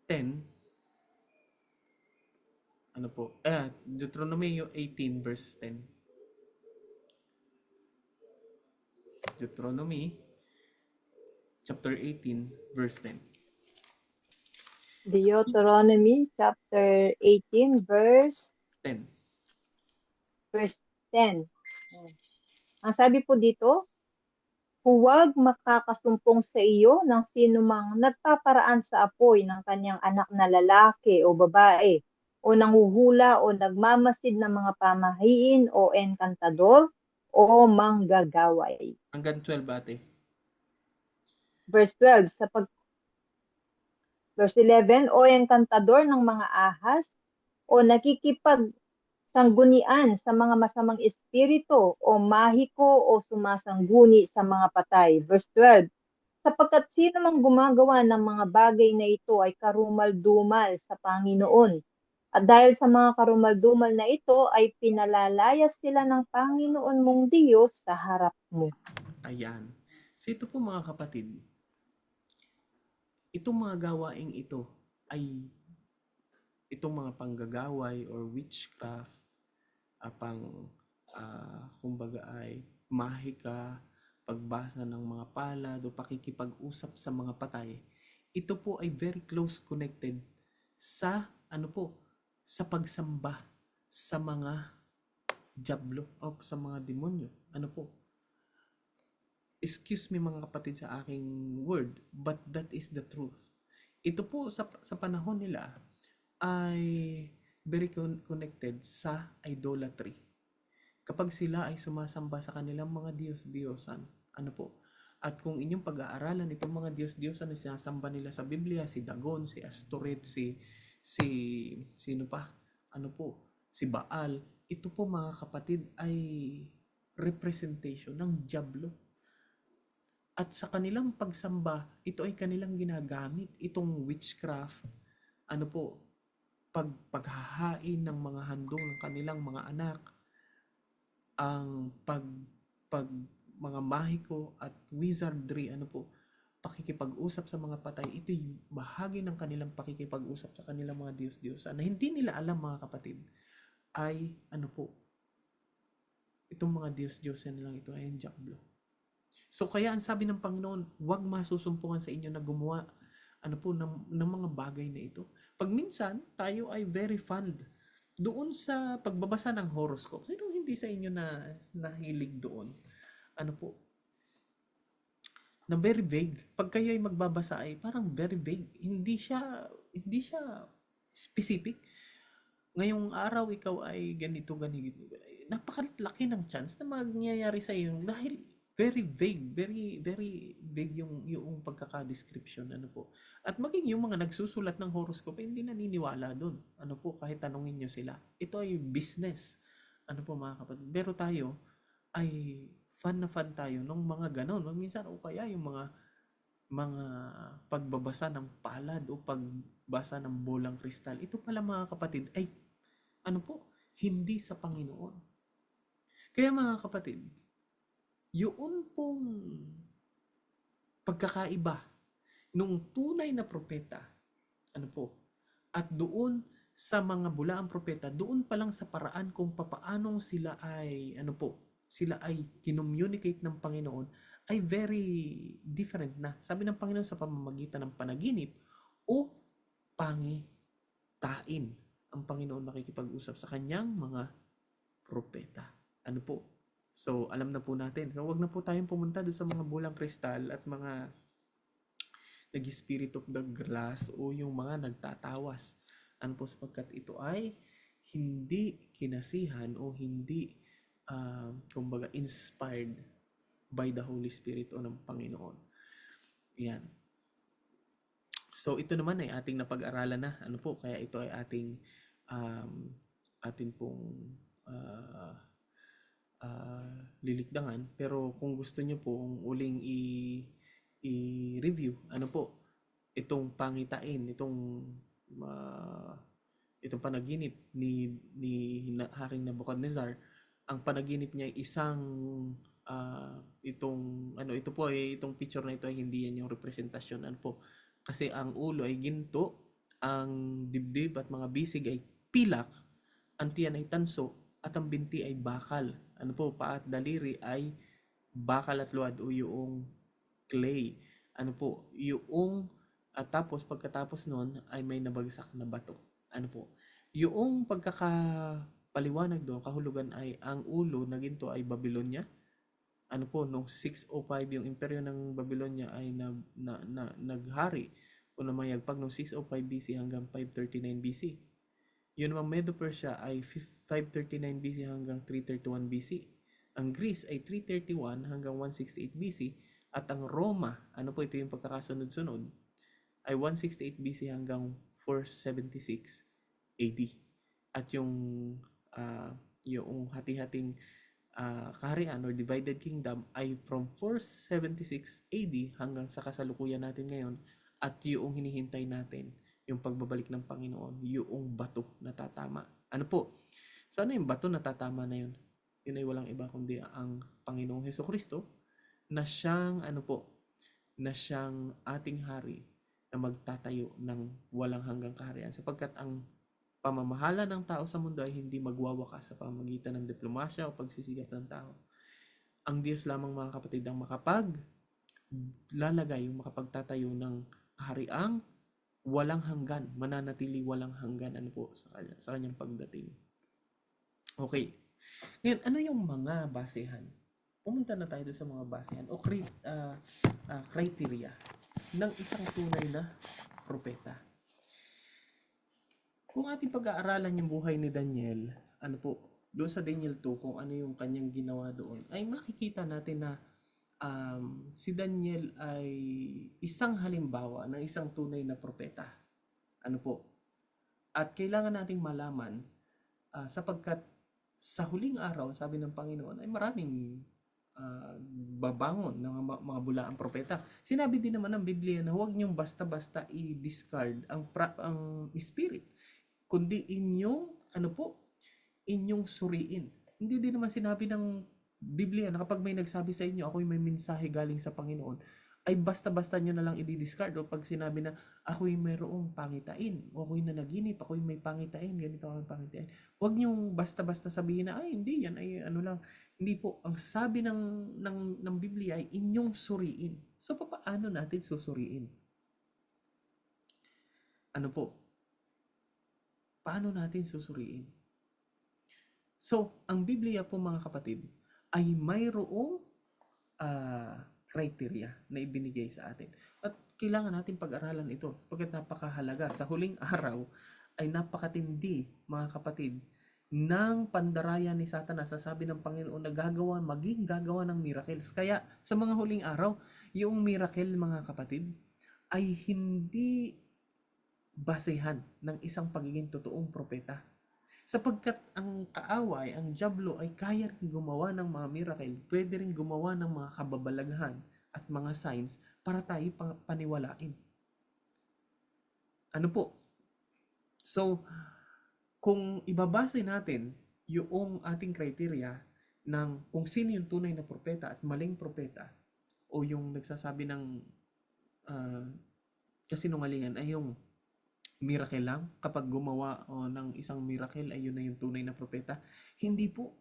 10 ano po? Deuteronomeo 18 verse 10. Deuteronomy chapter 18 verse 10. Deuteronomy chapter 18 verse 10. 10. Ang sabi po dito, huwag makakasumpong sa iyo ng sinumang nagpaparaan sa apoy ng kanyang anak na lalaki o babae, o nanghuhula o nagmamasid ng mga pamahiin o enkantador o manggagaway. Hanggang 12 ate. Verse 12, Verse 11, o enkantador ng mga ahas o nakikipagsanggunian sa mga masamang espiritu o mahiko o sumasangguni sa mga patay. Verse 12, sapagkat sino mang gumagawa ng mga bagay na ito ay karumal-dumal sa Panginoon. At dahil sa mga karumal-dumal na ito ay pinalalayas sila ng Panginoon mong Diyos sa harap mo. Ayan. So ito po mga kapatid, itong mga gawaing ito ay itong mga panggagaway or witchcraft, kumbaga ay mahika, pagbasa ng mga palad o pakikipag-usap sa mga patay. Ito po ay very close connected sa sa pagsamba sa mga diablo o sa mga demonyo. Excuse me mga kapatid sa aking word, but that is the truth. Ito po sa panahon nila ay very connected sa idolatry. Kapag sila ay sumasamba sa kanilang mga Diyos-Diyosan, at kung inyong pag-aaralan itong mga Diyos-Diyosan na sinasamba nila sa Biblia, si Dagon, si Astoret, sino pa? Si Baal. Ito po mga kapatid ay representation ng diablo. At sa kanilang pagsamba, ito ay kanilang ginagamit. Itong witchcraft, paghahain ng mga handong ng kanilang mga anak, ang mga mahiko at wizardry, pakikipag-usap sa mga patay, ito'y bahagi ng kanilang pakikipag-usap sa kanilang mga Diyos-Diyosan na hindi nila alam mga kapatid ay itong mga Diyos-Diyosan nilang ito ay ang diablo. So kaya ang sabi ng Panginoon, huwag masusumpungan sa inyo na gumawa ng mga bagay na ito. Pag minsan, tayo ay very fond doon sa pagbabasa ng horoscope. Sino hindi sa inyo na nahilig doon? Na very vague. Pag kayo ay magbabasa ay parang very vague. Hindi siya specific. Ngayong araw ikaw ay ganito. Napakalaki ng chance na mangyayari sa iyo dahil very vague, very vague yung pagkaka-description, At maging yung mga nagsusulat ng horoscope, hindi naniniwala doon. Kahit tanungin nyo sila. Ito ay business. Mga kapatid. Pero tayo ay fan na fan tayo ng mga ganon. Minsan, o kaya yung mga mga pagbabasa ng palad o pagbasa ng bolang kristal, ito pala mga kapatid ay ano po, hindi sa Panginoon. Kaya mga kapatid, yun pong pagkakaiba nung tunay na propeta, ano po, at doon sa mga bulaang propeta, doon pa lang sa paraan kung papaanong sila ay, ano po, sila ay kinommunicate ng Panginoon, ay very different na. Sabi ng Panginoon sa pamamagitan ng panaginip o pangitain. Ang Panginoon makikipag-usap sa kanyang mga propeta. Ano po? So, alam na po natin. So, wag na po tayong pumunta doon sa mga bulang kristal at mga nag-spirit of the glass o yung mga nagtatawas. Ano po, sapagkat ito ay hindi kinasihan o hindi kumbaga inspired by the Holy Spirit o ng Panginoon. Yan. So ito naman ay ating napag-aralan na. Ano po, kaya ito ay ating pong lilikdangan. Pero kung gusto nyo pong uling i-review, ano po, itong pangitain, itong panaginip ni Haring Nebuchadnezzar, ang panaginip niya ay isang ito po ay itong picture na ito ay hindi yan yung representasyon, ano po, kasi ang ulo ay ginto, ang dibdib at mga bisig ay pilak, ang tiyan ay tanso, at ang binti ay bakal. Ano po, paa at daliri ay bakal at luwad o yung clay. Ano po, yung at tapos pagkatapos nun ay may nabagsak na bato. Ano po, yung pagkakapaliwanag doon, kahulugan ay ang ulo na ginto ay Babylonia. Ano po, nung 605 yung imperyo ng Babylonia ay naghari o namayagpag noong 605 BC hanggang 539 BC. Yun naman Medo-Persia ay 539 BC hanggang 331 BC. Ang Greece ay 331 hanggang 168 BC. At ang Roma, ano po, ito yung pagkakasunod-sunod, ay 168 BC hanggang 476 AD. At yung hati-hating kaharian or divided kingdom ay from 476 AD hanggang sa kasalukuyan natin ngayon, at yung hinihintay natin, yung pagbabalik ng Panginoon, yung bato na tatama. Ano po? So ano yung bato na tatama na yun? Yun ay walang iba kundi ang Panginoong Hesukristo na siyang na siyang ating hari na magtatayo ng walang hanggang kaharian, sapagkat ang pamamahala ng tao sa mundo ay hindi magwawakas sa pamamagitan ng diplomasya o pagsisikap ng tao. Ang Diyos lamang, mga kapatid, ang makapagtatayo ng kahariang walang hanggan, mananatili walang hanggan, ano po, sa kanyang pagdating. Okay. Ngayon, ano yung mga basehan? Pumunta na tayo sa mga basehan o criteria ng isang tunay na propeta. Kung ating pag-aaralan yung buhay ni Daniel, ano po, doon sa Daniel 2, kung ano yung kanyang ginawa doon, ay makikita natin na si Daniel ay isang halimbawa ng isang tunay na propeta. Ano po? At kailangan nating malaman sapagkat sa huling araw, sabi ng Panginoon, ay maraming babangon ng mga bulaang propeta. Sinabi din naman ng Biblia na huwag niyong basta-basta i-discard ang spirit, kundi inyong suriin. Hindi din naman sinabi ng Biblia na kapag may nagsabi sa inyo, ako'y may mensahe galing sa Panginoon, ay basta-basta nyo na lang i-discard. O pag sinabi na ako'y mayroong pangitain, o ako'y nanaginip, ako'y may pangitain, ganito ako'y pangitain, huwag nyong basta-basta sabihin na ay hindi, yan ay ano lang. Hindi po, ang sabi ng Biblia ay inyong suriin. So paano natin susuriin? Ano po? Paano natin susuriin? So, ang Biblia po, mga kapatid, ay mayroong criteria na ibinigay sa atin. At kailangan natin pag-aralan ito pagkat napakahalaga. Sa huling araw ay napakatindi, mga kapatid, ng pandaraya ni Satanas. Sabi ng Panginoon na gagawa ng miracles. Kaya sa mga huling araw, yung miracle, mga kapatid, ay hindi basehan ng isang pagiging totoong propeta. Sapagkat ang kaaway, ang dyablo ay kaya rin gumawa ng mga miracle, pwede rin gumawa ng mga kababalaghan at mga signs para tayo paniwalain. Ano po? So, kung ibabase natin yung ating criteria ng kung sino yung tunay na propeta at maling propeta o yung nagsasabi ng kasinungalingan ay yung miracle lang, kapag gumawa ng isang miracle ay yun na yung tunay na propeta. Hindi po.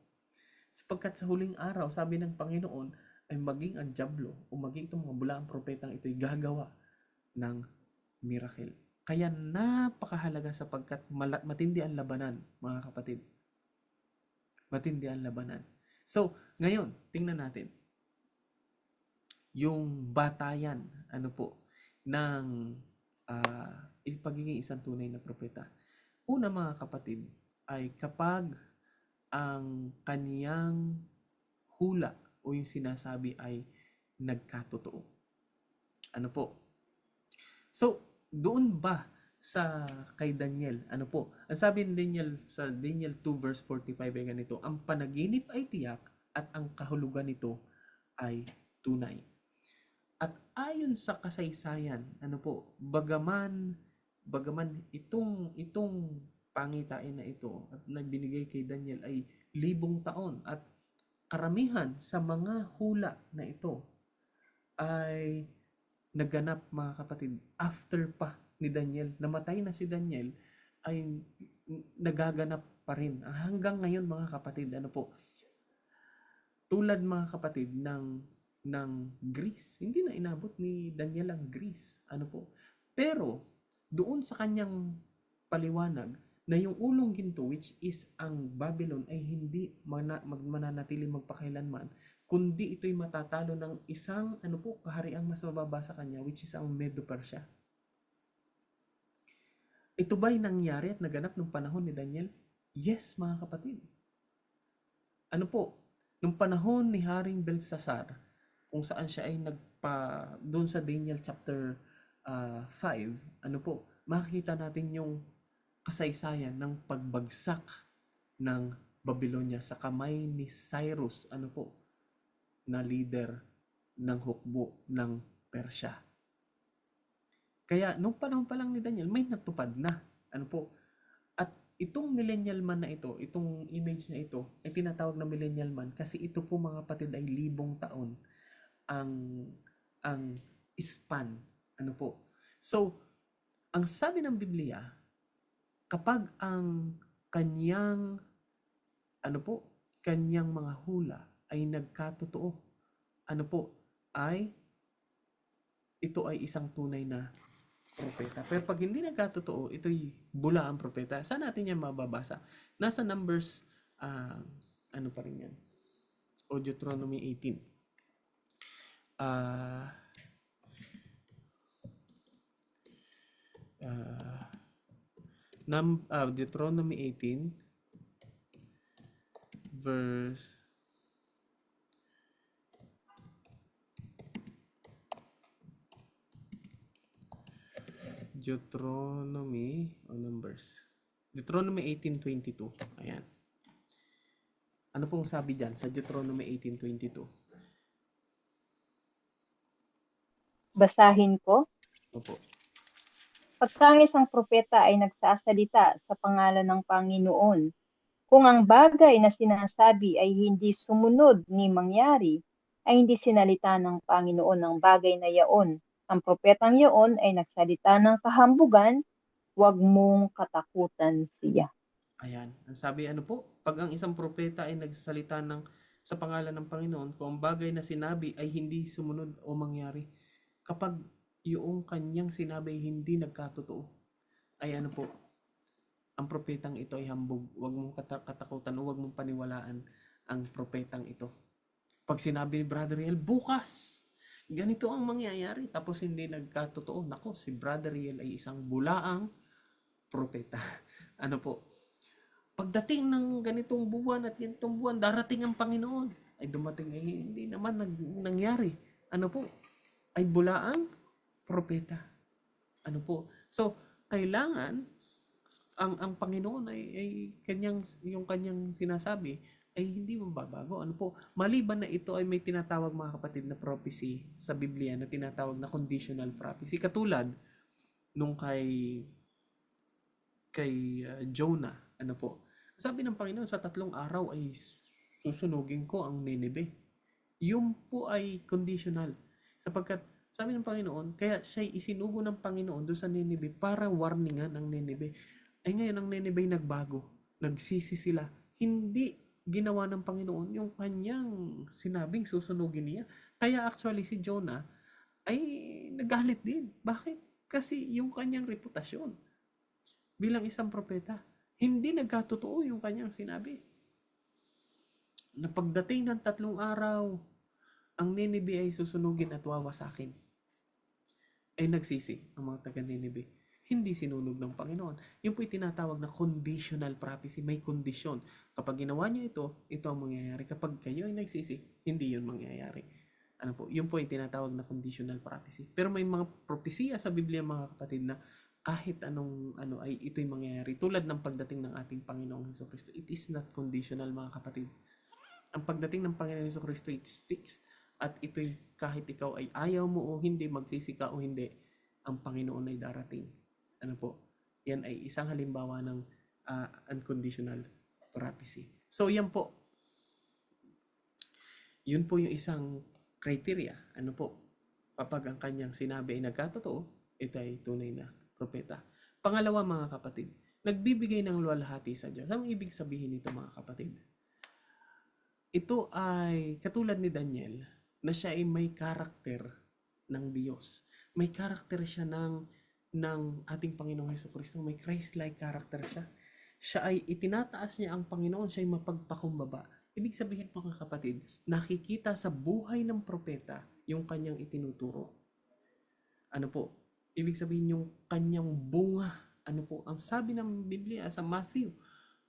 Sapagkat sa huling araw, sabi ng Panginoon, ay maging ang dyablo o maging itong mga bulaang propetang ito'y gagawa ng miracle. Kaya napakahalaga sapagkat matindi ang labanan, mga kapatid. Matindi ang labanan. So, ngayon, tingnan natin. Yung batayan, ano po, ng pagiging isang tunay na propeta. Una, mga kapatid, ay kapag ang kaniyang hula o yung sinasabi ay nagkatotoo. Ano po? So, doon ba sa kay Daniel, ano po? Ang sabi ni Daniel sa Daniel 2 verse 45 ay ganito, ang panaginip ay tiyak at ang kahulugan nito ay tunay. At ayon sa kasaysayan, ano po, bagaman itong pangitain na ito at nagbinigay kay Daniel ay 1,000 taon at karamihan sa mga hula na ito ay naganap, mga kapatid, after pa ni Daniel. Namatay na si Daniel ay nagaganap pa rin. Hanggang ngayon, mga kapatid, ano po, tulad, mga kapatid, ng Greece. Hindi na inabot ni Daniel ang Greece. Ano po? Pero, doon sa kanyang paliwanag na yung ulong ginto, which is ang Babylon, ay hindi mananatiling magpakailanman, kundi ito'y matatalo ng isang kahariang mas mababa sa kanya, which is ang Medo-Persia. Ito ba'y nangyari at naganap nung panahon ni Daniel? Yes, mga kapatid. Ano po? Nung panahon ni Haring Belshazzar, kung saan siya ay doon sa Daniel chapter 5, ano po, makikita natin yung kasaysayan ng pagbagsak ng Babylonia sa kamay ni Cyrus, ano po, na leader ng hukbo ng Persya. Kaya nung panahon pa lang ni Daniel, may natupad na. Ano po? At itong millennial man na ito, itong image na ito, ay tinatawag na millennial man kasi ito po, mga kapatid, ay 1,000 taon ang span. Ano po? So, ang sabi ng Biblia, kapag ang kanyang kanyang mga hula ay nagkatotoo, ano po, ito ay isang tunay na propeta. Pero pag hindi nagkatotoo, ito'y bula ang propeta. Saan natin yan mababasa? Nasa Numbers, ano pa rin yan? O Deuteronomy 18. Deuteronomy 18 verse Deuteronomy o Numbers. Deuteronomy 18:22. Ayan. Ano pong sabi diyan sa Deuteronomy 18:22? Basahin ko. Opo. Pagka ang isang propeta ay nagsasalita sa pangalan ng Panginoon, kung ang bagay na sinasabi ay hindi sumunod ni mangyari, ay hindi sinalita ng Panginoon ang bagay na yaon. Ang propetang yaon ay nagsalita ng kahambugan, huwag mong katakutan siya. Ayan. Ang sabi, ano po? Pag ang isang propeta ay nagsalita sa pangalan ng Panginoon, kung ang bagay na sinabi ay hindi sumunod o mangyari, kapag yung kanyang sinabi ay hindi nagkatotoo, ay ano po, ang propetang ito ay hambog. Huwag mong katakutan o huwag mong paniwalaan ang propetang ito. Pag sinabi ni Brother Riel, bukas, ganito ang mangyayari, tapos hindi nagkatotoo, nako, si Brother Riel ay isang bulaang propeta. Ano po? Pagdating ng ganitong buwan at ganitong buwan, darating ang Panginoon. Ay dumating ay hindi naman nangyari. Ano po? Ay bulaang propeta. Ano po? So, kailangan ang Panginoon ay yung kanyang sinasabi ay hindi mababago. Ano po, maliban na ito ay may tinatawag mga kapatid na prophecy sa Biblia na tinatawag na conditional prophecy. Katulad nung kay Jonah, ano po. Sabi ng Panginoon, sa 3 araw ay susunugin ko ang Nineveh. Yun po ay conditional. Sapagkat sabi ng Panginoon, kaya siya isinugo ng Panginoon doon sa Nineveh para warningan ang Nineveh. Ay ngayon ang Nineveh nagbago. Nagsisi sila. Hindi ginawa ng Panginoon yung kanyang sinabing susunugin niya. Kaya actually si Jonah ay nagalit din. Bakit? Kasi yung kanyang reputasyon bilang isang propeta, hindi nagkatotoo yung kanyang sinabi. Na pagdating ng 3 araw, ang Nineveh ay susunugin at wawasakin. Ay nagsisi ang mga taga Nineveh. Hindi sinunog ng Panginoon. Yung po'y tinatawag na conditional prophecy. May kondisyon. Kapag ginawa nyo ito ang mangyayari. Kapag kayo ay nagsisi, hindi yun mangyayari. Ano po? Yun po ay tinatawag na conditional prophecy. Pero may mga propesya sa Biblia mga kapatid na kahit anong ay ito'y mangyayari. Tulad ng pagdating ng ating Panginoong Hesukristo. It is not conditional mga kapatid. Ang pagdating ng Panginoong Hesukristo, it's fixed. At ito'y kahit ikaw ay ayaw mo o hindi, magsisi ka o hindi, ang Panginoon ay darating. Ano po? Yan ay isang halimbawa ng unconditional prophecy. So yan po. Yun po yung isang criteria. Ano po? Kapag ang kanyang sinabi ay nagkatotoo, ito ay tunay na propeta. Pangalawa mga kapatid, nagbibigay ng luwalhati sa Diyos. Ang ibig sabihin nito mga kapatid? Ito ay katulad ni Daniel na siya ay may karakter ng Diyos. May karakter siya ng ating Panginoong Hesukristo. May Christ-like karakter siya. Siya ay itinataas niya ang Panginoon. Siya ay mapagpakumbaba. Ibig sabihin mga kapatid, nakikita sa buhay ng propeta yung kanyang itinuturo. Ano po? Ibig sabihin yung kanyang bunga. Ano po? Ang sabi ng Biblia sa Matthew,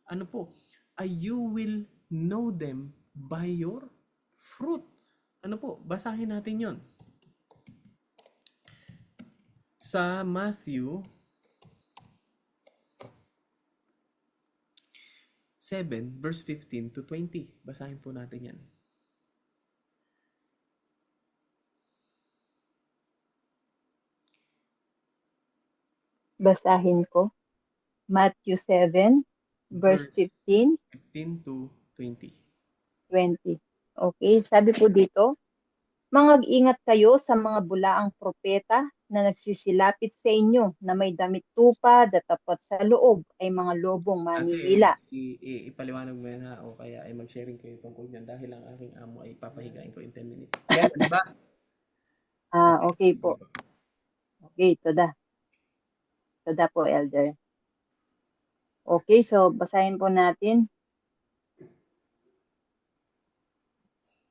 ano po? You will know them by your fruit. Ano po? Basahin natin yon. Sa Matthew 7 verse 15 to 20. Basahin po natin yan. Basahin ko. Matthew 7, verse 15, 15 to 20. 20. Okay, sabi po dito, mangag-ingat kayo sa mga bulaang propeta na nagsisilapit sa inyo na may damit tupad at tapat sa loob ay mga lobong maninila. Ipaliwanag mo yan ha, o kaya ay mag-sharing kayo tungkol yan dahil ang aking amo ay papahigain ko in 10 minutes. Ganun ba? Okay po. Okay, tada. Tada po, Elder. Okay, so basahin po natin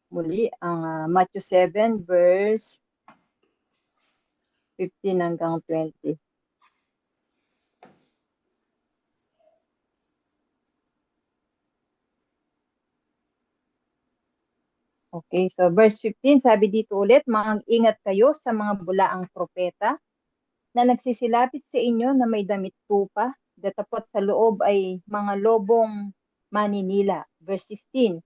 muli ang Matthew 7 verse 15 hanggang 20. Okay, so verse 15, sabi dito ulit, mag-ingat kayo sa mga bulaang propeta na nagsisilapit sa inyo na may damit tupa, datapot sa loob ay mga lobong maninila. Verse 16,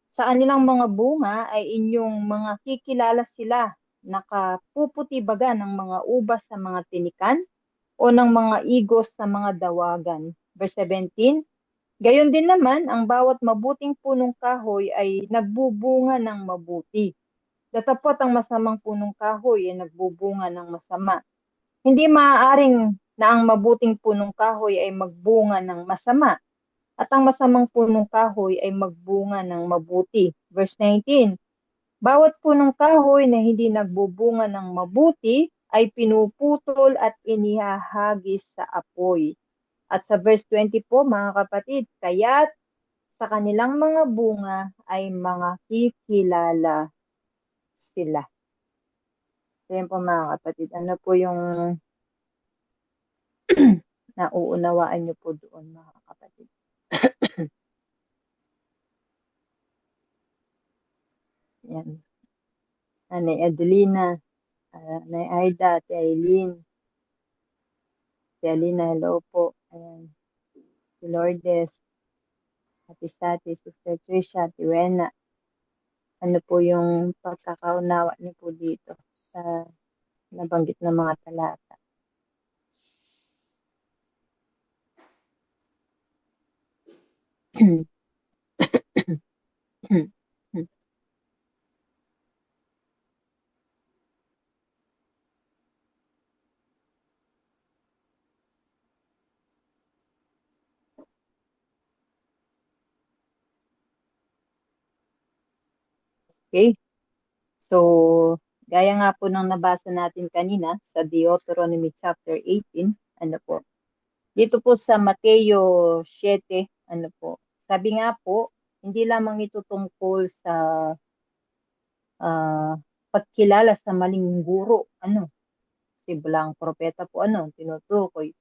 sa kanilang mga bunga ay inyong mga kikilala sila, nakapuputi baga ng mga ubas sa mga tinikan o ng mga igos sa mga dawagan. Verse 17, gayon din naman, ang bawat mabuting punong kahoy ay nagbubunga ng mabuti. Datapot ang masamang punong kahoy ay nagbubunga ng masama. Hindi maaaring na ang mabuting punong kahoy ay magbunga ng masama at ang masamang punong kahoy ay magbunga ng mabuti. Verse 19, bawat punong kahoy na hindi nagbubunga ng mabuti ay pinuputol at inihahagis sa apoy. At sa verse 20 po, mga kapatid, kaya't sa kanilang mga bunga ay mga kikilala sila. So yun po mga kapatid, ano po yung nauunawaan nyo po doon mga kapatid? Yan. Anay Adelina, Anay Aida, Ate Aileen. Ate Alina, hello po. Ayan. Si Lourdes. Ate Sati, Sister Trisha, Ate Wena, ano po yung pagkakaunawa niyo po dito sa nabanggit na mga talata? Okay? So, gaya nga po ng nabasa natin kanina sa Deuteronomy chapter 18, ano po, dito po sa Mateo 7, ano po, sabi nga po, hindi lamang ito tungkol sa ah, pagkilala sa maling guro, ano, si Blang propeta po, ano, tinutukoy.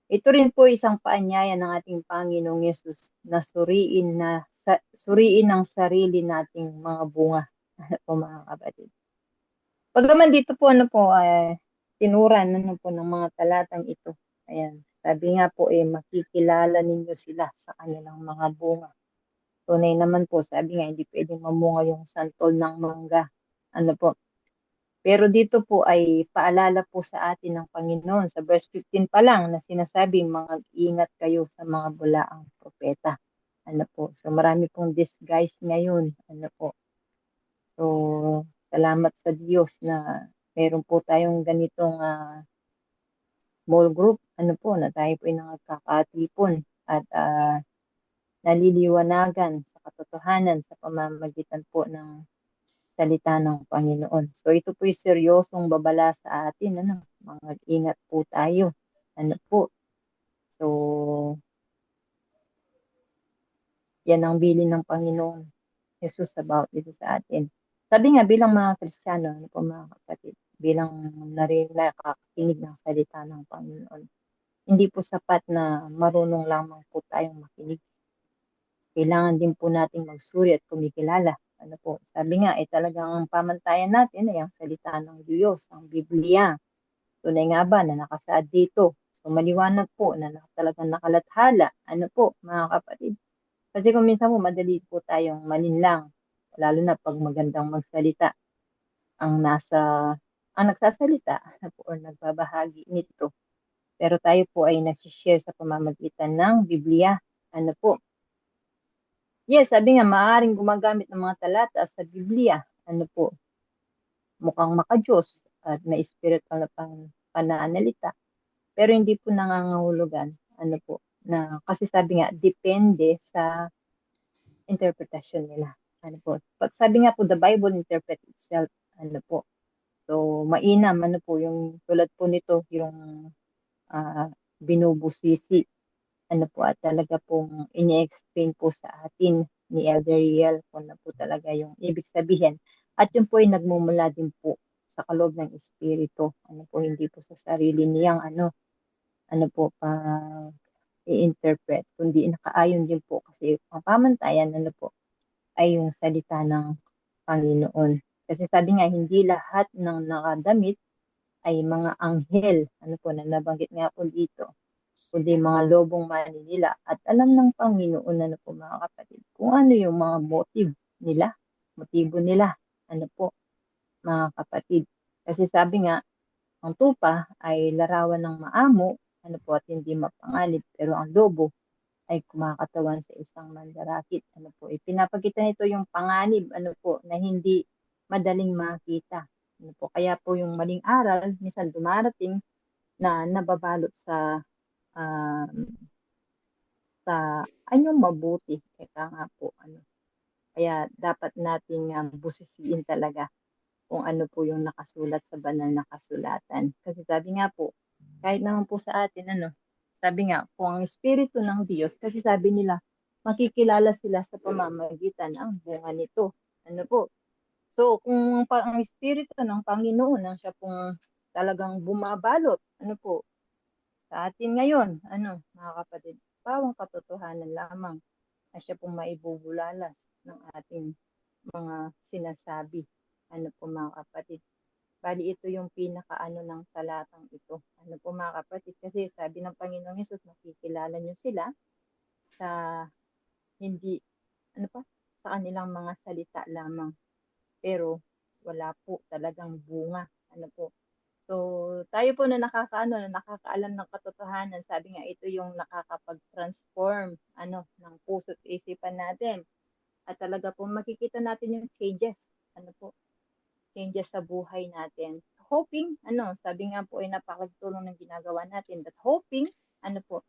Ito rin po isang paanyaya ng ating Panginoong Yesus na suriin ang sarili nating mga bunga, ano po mga kapatid. Pag naman dito po, ano po, tinuran, ano po, ng mga talatang ito. Ayan, sabi nga po, makikilala ninyo sila sa kanilang mga bunga. Tunay naman po, sabi nga, hindi pwedeng mamunga yung santol ng mangga. Ano po. Pero dito po ay paalala po sa atin ng Panginoon sa verse 15 pa lang na sinasabing mga ingat kayo sa mga bulaang propeta. Ano po. So marami pong disguise ngayon. Ano po. So salamat sa Diyos na meron po tayong ganitong small group. Ano po na tayo po ay nagkakatipon at naliliwanagan sa katotohanan sa pamamagitan po ng salita ng Panginoon. So ito po'y seryosong babala sa atin, ano, mga ingat po tayo. Ano po? So yan ang bilin ng Panginoon Jesus about ito sa atin. Sabi nga bilang mga Kristiyano, ano po mga kapatid, bilang nakakakinig ng salita ng Panginoon, hindi po sapat na marunong lamang po tayong makinig. Kailangan din po natin magsuri at kumikilala. Ano po, sabi nga, talagang ang pamantayan natin ay ang salita ng Diyos, ang Biblia. Tunay nga ba na nakasaad dito? So maliwanag po na talagang nakalathala. Ano po, mga kapatid? Kasi kung minsan po, madali po tayong malinlang, lalo na pag magandang magsalita. Ang nagsasalita, ano po, or nagbabahagi nito. Pero tayo po ay nag-share sa pamamagitan ng Biblia. Ano po, yes, sabi nga, maaaring gumagamit ng mga talata sa Biblia. Ano po, mukhang makajos at may spiritual na pananalita. Pero hindi po nangangahulugan. Ano po, na, kasi sabi nga, depende sa interpretasyon nila. Ano po, sabi nga po, the Bible interpret itself. Ano po, so mainam, ano po, yung tulad po nito, yung binubusisi. Ano po, at talaga pong ini-explain po sa atin ni Elder Riel kung na po talaga yung ibig sabihin. At yun po ay nagmumula din po sa kaloob ng Espiritu. Ano po, hindi po sa sarili niyang ano po, i-interpret, kundi nakaayon din po kasi ang pamantayan, ano po, ay yung salita ng Panginoon. Kasi sabi nga, hindi lahat ng nakadamit ay mga anghel. Ano po, na nabanggit nga po dito, kundi mga lobong maninila. At alam ng Panginoon, ano po mga kapatid, kung ano yung mga motibo nila, ano po mga kapatid. Kasi sabi nga, ang tupa ay larawan ng maamo, ano po, at hindi mapanganib, pero ang lobo ay kumakatawan sa isang mandarakit. Ano po, ipinapakita nito yung panganib, ano po, na hindi madaling makita. Ano po, kaya po yung maling aral, minsan dumarating na nababalot sa anyong mabuti. Eka nga po, ano. Kaya dapat nating busisiin talaga kung ano po yung nakasulat sa banal na kasulatan. Kasi sabi nga po, kahit naman po sa atin, ano, sabi nga, kung ang Espiritu ng Diyos, kasi sabi nila, makikilala sila sa pamamagitan ng bunga nito. Ano po? So, kung ang Espiritu ng Panginoon, ang siya pong talagang bumabalot, ano po, sa atin ngayon, ano, mga kapatid, pawang katotohanan lamang na siya pong maibubulalas ng ating mga sinasabi. Ano po mga kapatid. Bali ito yung pinakaano ng talatang ito. Ano po mga kapatid. Kasi sabi ng Panginoong Hesus, makikilala nyo sila sa hindi, ano pa, sa kanilang mga salita lamang. Pero wala po talagang bunga. Ano po. So, tayo po na na nakakaalam ng katotohanan, sabi nga ito yung nakakapag-transform ng puso't isipan natin. At talaga po makikita natin yung changes. Ano po, changes sa buhay natin. Hoping, sabi nga po ay napakatulong ng ginagawa natin. But hoping, ano po,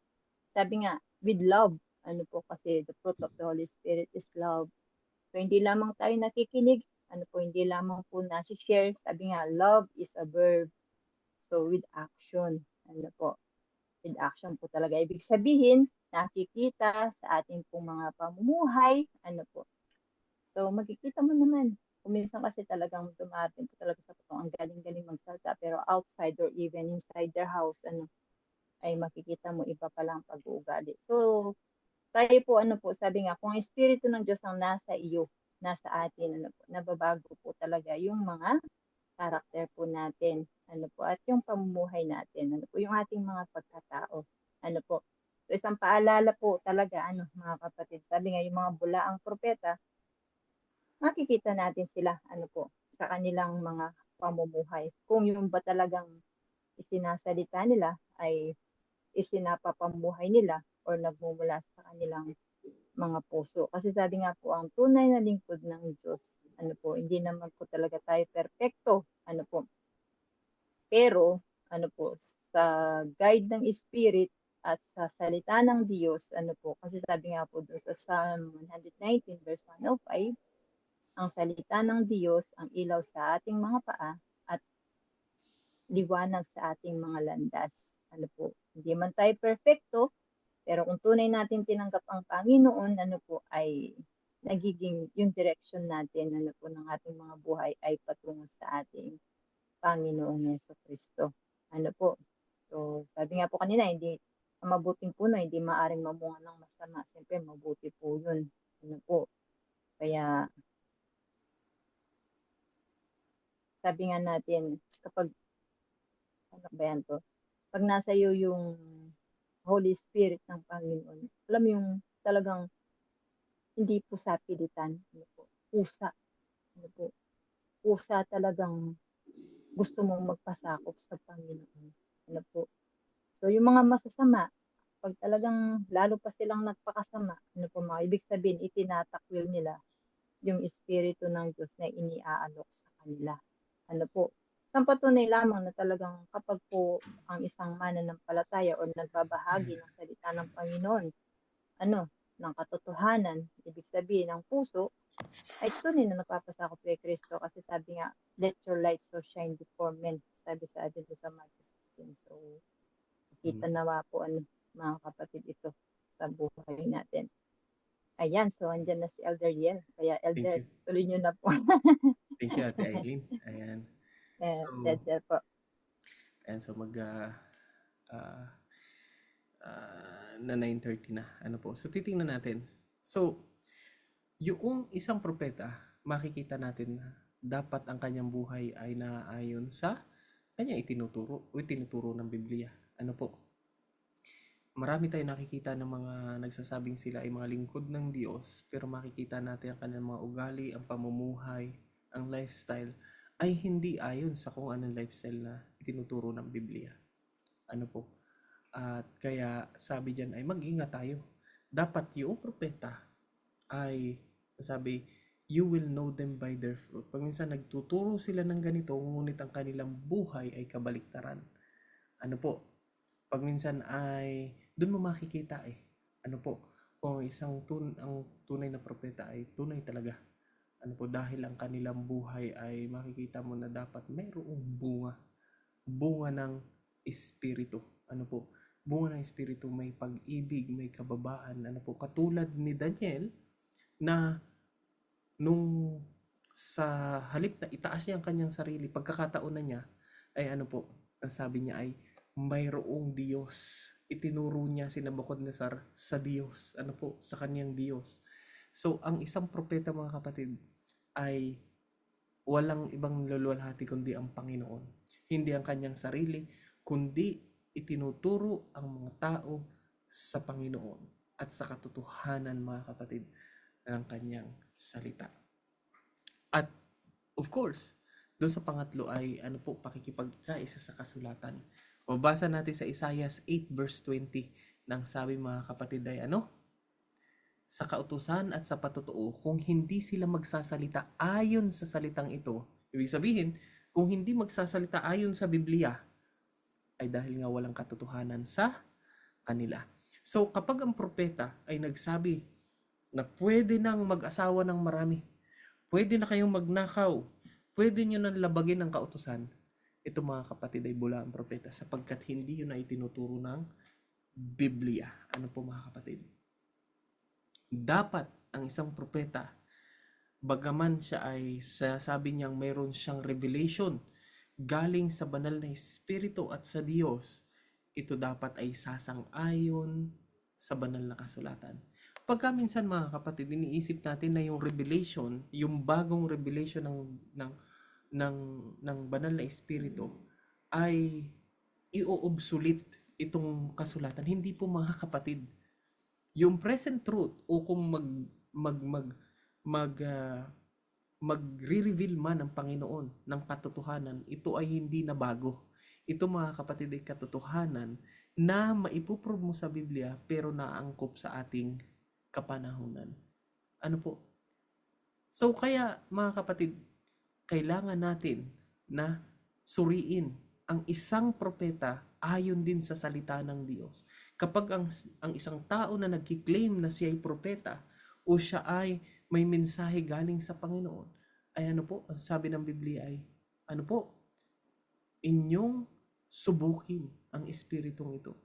sabi nga, with love. Ano po, kasi the fruit of the Holy Spirit is love. So, hindi lamang tayo nakikinig, hindi lamang po nasi-share. Sabi nga, love is a verb. So, with action. Ano po, with action po talaga. Ibig sabihin, nakikita sa ating pong mga pamumuhay. Ano po. So, makikita mo naman. Kuminsan kasi talagang dumating po talaga sa ang galing-galing magsalita. Pero outside or even inside their house, ay makikita mo iba pa lang pag-uugali. So, tayo po, sabi nga, kung ang Espiritu ng Diyos ang nasa iyo, nasa atin, nababago po talaga yung mga karakter po natin, at yung pamumuhay natin, yung ating mga pagkatao, po. So, isang paalala po talaga, mga kapatid, sabi nga, yung mga bulaang propeta, makikita natin sila, sa kanilang mga pamumuhay. Kung yung ba talagang isinasalita nila ay isinapapamuhay nila or nagmumula sa kanilang mga puso. Kasi sabi nga po, ang tunay na lingkod ng Diyos, hindi naman po talaga tayo perpekto, po. Pero, sa guide ng Spirit at sa salita ng Diyos, kasi sabi nga po doon sa Psalm 119 verse 105, ang salita ng Diyos ang ilaw sa ating mga paa at liwanag sa ating mga landas. Hindi man tayo perfecto, pero kung tunay natin tinanggap ang Panginoon, ay nagiging yung direction natin, ng ating mga buhay ay patungo sa ating Panginoong Jesucristo. So, sabi nga po kanina, ang mabuting puno, hindi maaring mamunga ng masama. Siyempre, mabuti po yun. Kaya, sabi nga natin, kapag, pag nasa iyo yung Holy Spirit ng Panginoon, alam mo yung talagang hindi po sa pilitan, pusa, pusa talagang gusto mong magpasakop sa Panginoon. So, yung mga masasama, pag talagang lalo pa silang nagpakasama, ibig sabihin, itinatakwil nila yung Espiritu ng Diyos na iniaalok sa kanila. Isang patunay lamang na talagang kapag po ang isang mananampalataya o nagbabahagi ng salita ng Panginoon, ng katotohanan, ibig sabihin ng puso, ay tunay na napapasakop kay Kristo kasi sabi nga, let your light so shine before men, sabi sa atin sa Matthew 16. So, kita nawa po mga kapatid ito sa buhay natin. Ayan, so andyan na si Elder Yel. Kaya Elder, tuloy nyo na po. Thank you, Ate Eileen. Ayan. Elder po. Ayan, so na 9:30 na. So titingnan natin. So, yung isang propeta, makikita natin na dapat ang kanyang buhay ay naayon sa kanya itinuturo ng Biblia. Marami tayong nakikita ng mga nagsasabing sila ay mga lingkod ng Diyos, pero makikita natin ang kanilang mga ugali, ang pamumuhay, ang lifestyle ay hindi ayon sa kung anong lifestyle na itinuturo ng Biblia. At kaya sabi diyan ay mag-ingat tayo. Dapat yung propeta ay sabi, you will know them by their fruit. Pag minsan nagtuturo sila ng ganito, ngunit ang kanilang buhay ay kabaliktaran. Pag minsan ay doon mo makikita kung ang tunay na propeta ay tunay talaga. Dahil ang kanilang buhay ay makikita mo na dapat mayroong bunga ng espiritu. Bunga ng espiritu, may pag-ibig, may kababaan. Katulad ni Daniel na nung sa halip na itaas niya ang kanyang sarili, pagkakataon na niya ay ang sabi niya ay mayroong Diyos. Itinuro niya si Nabucodonosor sa Diyos, sa kanyang Diyos. So, ang isang propeta, mga kapatid, ay walang ibang luluwalhati kundi ang Panginoon. Hindi ang kanyang sarili, kundi itinuturo ang mga tao sa Panginoon. at sa katotohanan, mga kapatid, ng kanyang salita. At of course, doon sa pangatlo ay pakikipagkaisa sa kasulatan. Mabasa natin sa Isaiah 8 verse 20 nang sabi, mga kapatid, ay sa kautusan at sa patotoo, kung hindi sila magsasalita ayon sa salitang ito, ibig sabihin, kung hindi magsasalita ayon sa Biblia, ay dahil nga walang katotohanan sa kanila. So kapag ang propeta ay nagsabi na pwede nang mag-asawa ng marami, pwede na kayong magnakaw, pwede nyo nang labagin ang kautusan, ito, mga kapatid, ay bula ang propeta, sapagkat hindi yun ay tinuturo ng Biblia. Ano po, mga kapatid? Dapat ang isang propeta, bagaman siya ay sasabi niyang mayroon siyang revelation galing sa banal na Espiritu at sa Diyos, ito dapat ay sasang-ayon sa banal na kasulatan. Pagka minsan, mga kapatid, iniisip natin na yung revelation, yung bagong revelation ng banal na Espiritu ay i-obsolete itong kasulatan. Hindi po, mga kapatid. Yung present truth, o kung magre-reveal man ang Panginoon ng katotohanan, ito ay hindi na bago. Ito, mga kapatid, ay katotohanan na maipuprove mo sa Biblia pero naangkop sa ating kapanahunan. Ano po? So kaya, mga kapatid, kailangan natin na suriin ang isang propeta ayon din sa salita ng Diyos. Kapag ang isang tao na nagki-claim na siya ay propeta o siya ay may mensahe galing sa Panginoon, ay ang sabi ng Biblia ay, inyong subukin ang espiritong ito.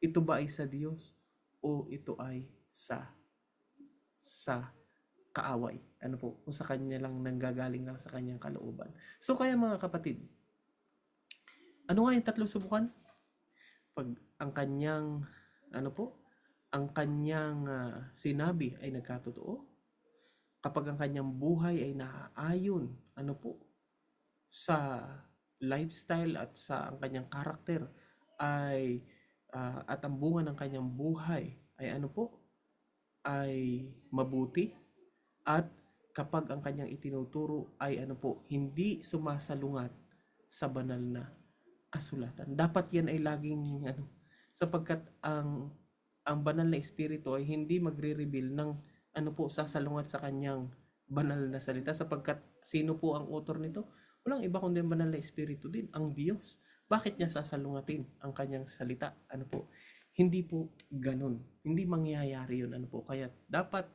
Ito ba ay sa Diyos o ito ay sa kaaway? O sa kanya lang, nanggagaling lang sa kanyang kalooban. So kaya, mga kapatid, ano nga yung tatlong subukan? Pag ang kanyang sinabi ay nagkatotoo, kapag ang kanyang buhay ay naaayon sa lifestyle at sa ang kanyang karakter ay at ang bunga ng kanyang buhay ay ay mabuti, at kapag ang kanyang itinuturo ay hindi sumasalungat sa banal na kasulatan. Dapat yan ay laging sapagkat ang banal na espiritu ay hindi magre-reveal ng sasalungat sa kanyang banal na salita, sapagkat sino po ang author nito? Walang iba kundi ang banal na espiritu din, ang Diyos. Bakit niya sasalungatin ang kanyang salita? Hindi po ganun. Hindi mangyayari yun. Kaya dapat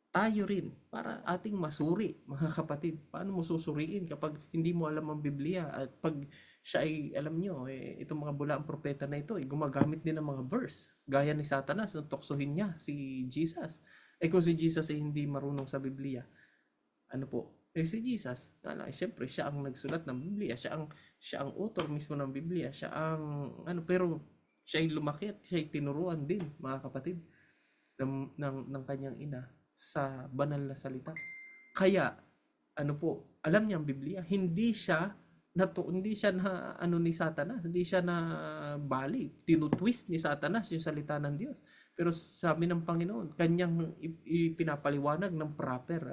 tayo rin, para ating masuri, mga kapatid. Paano mo susuriin kapag hindi mo alam ang Biblia? At pag siya ay, alam nyo, itong mga bulaang propeta na ito, gumagamit din ng mga verse. Gaya ni Satanas, nung tuksohin niya si Jesus. Kung si Jesus ay hindi marunong sa Biblia, si Jesus, siyempre, siya ang nagsulat ng Biblia. Siya ang author mismo ng Biblia. Siya ang, pero siya ay lumaki at siya ay tinuruan din, mga kapatid, ng kanyang ina sa banal na salita. Kaya alam niya ang Biblia, hindi siya na ni Satanas, hindi siya na bali, tinutwist ni Satanas yung salita ng Diyos. Pero sabi ng Panginoon, kanyang ipinapaliwanag ng proper,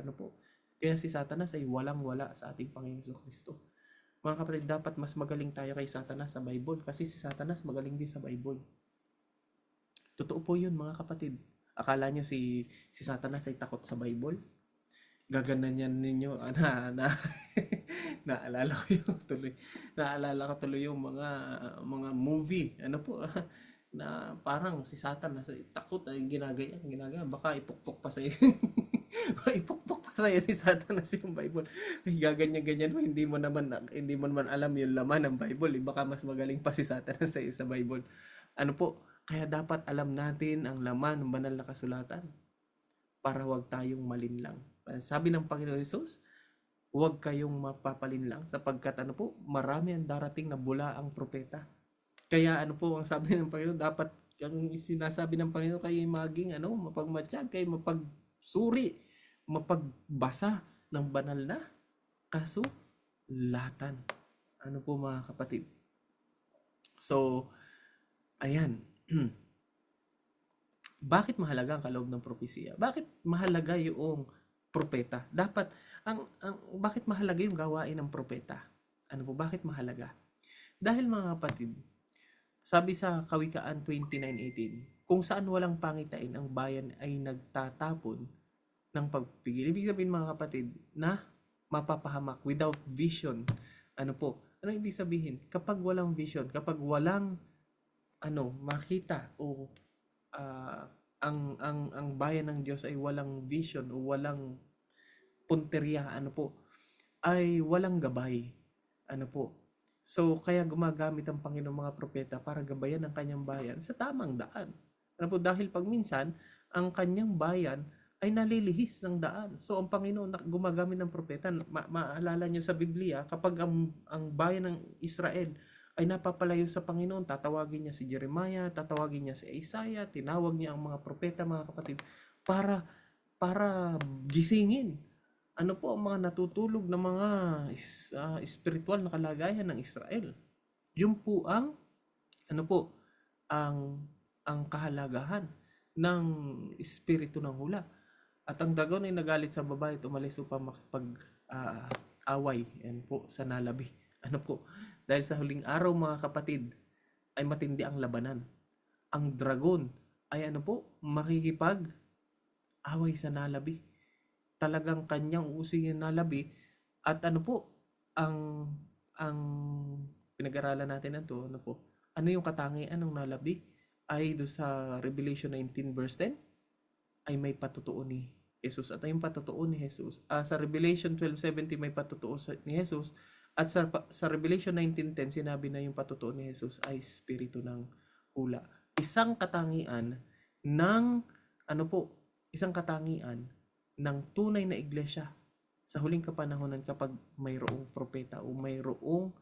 Kaya si Satanas ay walang-wala sa ating Panginoon Jesucristo. Mga kapatid, dapat mas magaling tayo kay Satanas sa Bible, kasi si Satanas magaling din sa Bible. Totoo po yun, mga kapatid. Akala nyo si Satanas ay takot sa Bible? Gaganan yan ninyo. Naalala ko tuloy yung mga movie. Na parang si Satanas ay takot, ay ginagaya. Baka ipukpok pa sa'yo. Ipukpok pa sa'yo ni Satanas yung Bible. Ay, gaganyan-ganyan mo. Hindi mo naman alam yung laman ng Bible. Baka mas magaling pa si Satanas sa'yo sa Bible. Kaya dapat alam natin ang laman ng banal na kasulatan para huwag tayong malinlang. Sabi ng Panginoon Hesus, huwag kayong mapapalinlang sapagkat marami ang darating na bulaang propeta. Kaya ang sabi ng Panginoon, dapat ang sinasabi ng Panginoon kayo maging mapagmatsyag, kayo mapagsuri, mapagbasa ng banal na kasulatan. Mga kapatid? So, ayan. Bakit mahalaga ang kaloob ng propesiya? Bakit mahalaga yung propeta? Dapat, bakit mahalaga yung gawain ng propeta? Ano po, bakit mahalaga? Dahil mga kapatid, sabi sa Kawikaan 29:18, kung saan walang pangitain ang bayan ay nagtatapon ng pagpigil. Ibig sabihin mga kapatid, na mapapahamak without vision. Ano po? Ano ibig sabihin? Kapag walang vision, kapag walang makita o ang bayan ng Diyos ay walang vision o walang punteriya, ay walang gabay. So, kaya gumagamit ang Panginoong mga propeta para gabayan ang kanyang bayan sa tamang daan. Dahil pag minsan, ang kanyang bayan ay nalilihis ng daan. So, ang Panginoon gumagamit ng propeta. Maalala nyo sa Biblia, kapag ang bayan ng Israel ay napapalayo sa Panginoon, tatawagin niya si Jeremiah, tatawagin niya si Isaiah, tinawag niya ang mga propeta, mga kapatid, para gisingin ang mga natutulog na mga spiritual na kalagayan ng Israel. Yun po ang ang kahalagahan ng espiritu ng hula. At ang dagon ay nagalit sa babae at umalis upang makipag-away sa nalabi. Dahil sa huling araw mga kapatid ay matindi ang labanan. Ang dragon ay makikipag-away sa nalabi. Talagang kanyang uusingin na labi at ang pinag-aralan natin nito, ano yung katangian ng nalabi ay do sa Revelation 19 verse 10 ay may patutuo ni Jesus. At yung patutuo ni Jesus sa Revelation 12:70 may patutuo ni Jesus, at sa Revelation 19:10 sinabi na yung patutuo ni Jesus ay espiritu ng hula. Isang katangian ng tunay na iglesia sa huling kapanahonan kapag mayroong propeta o mayroong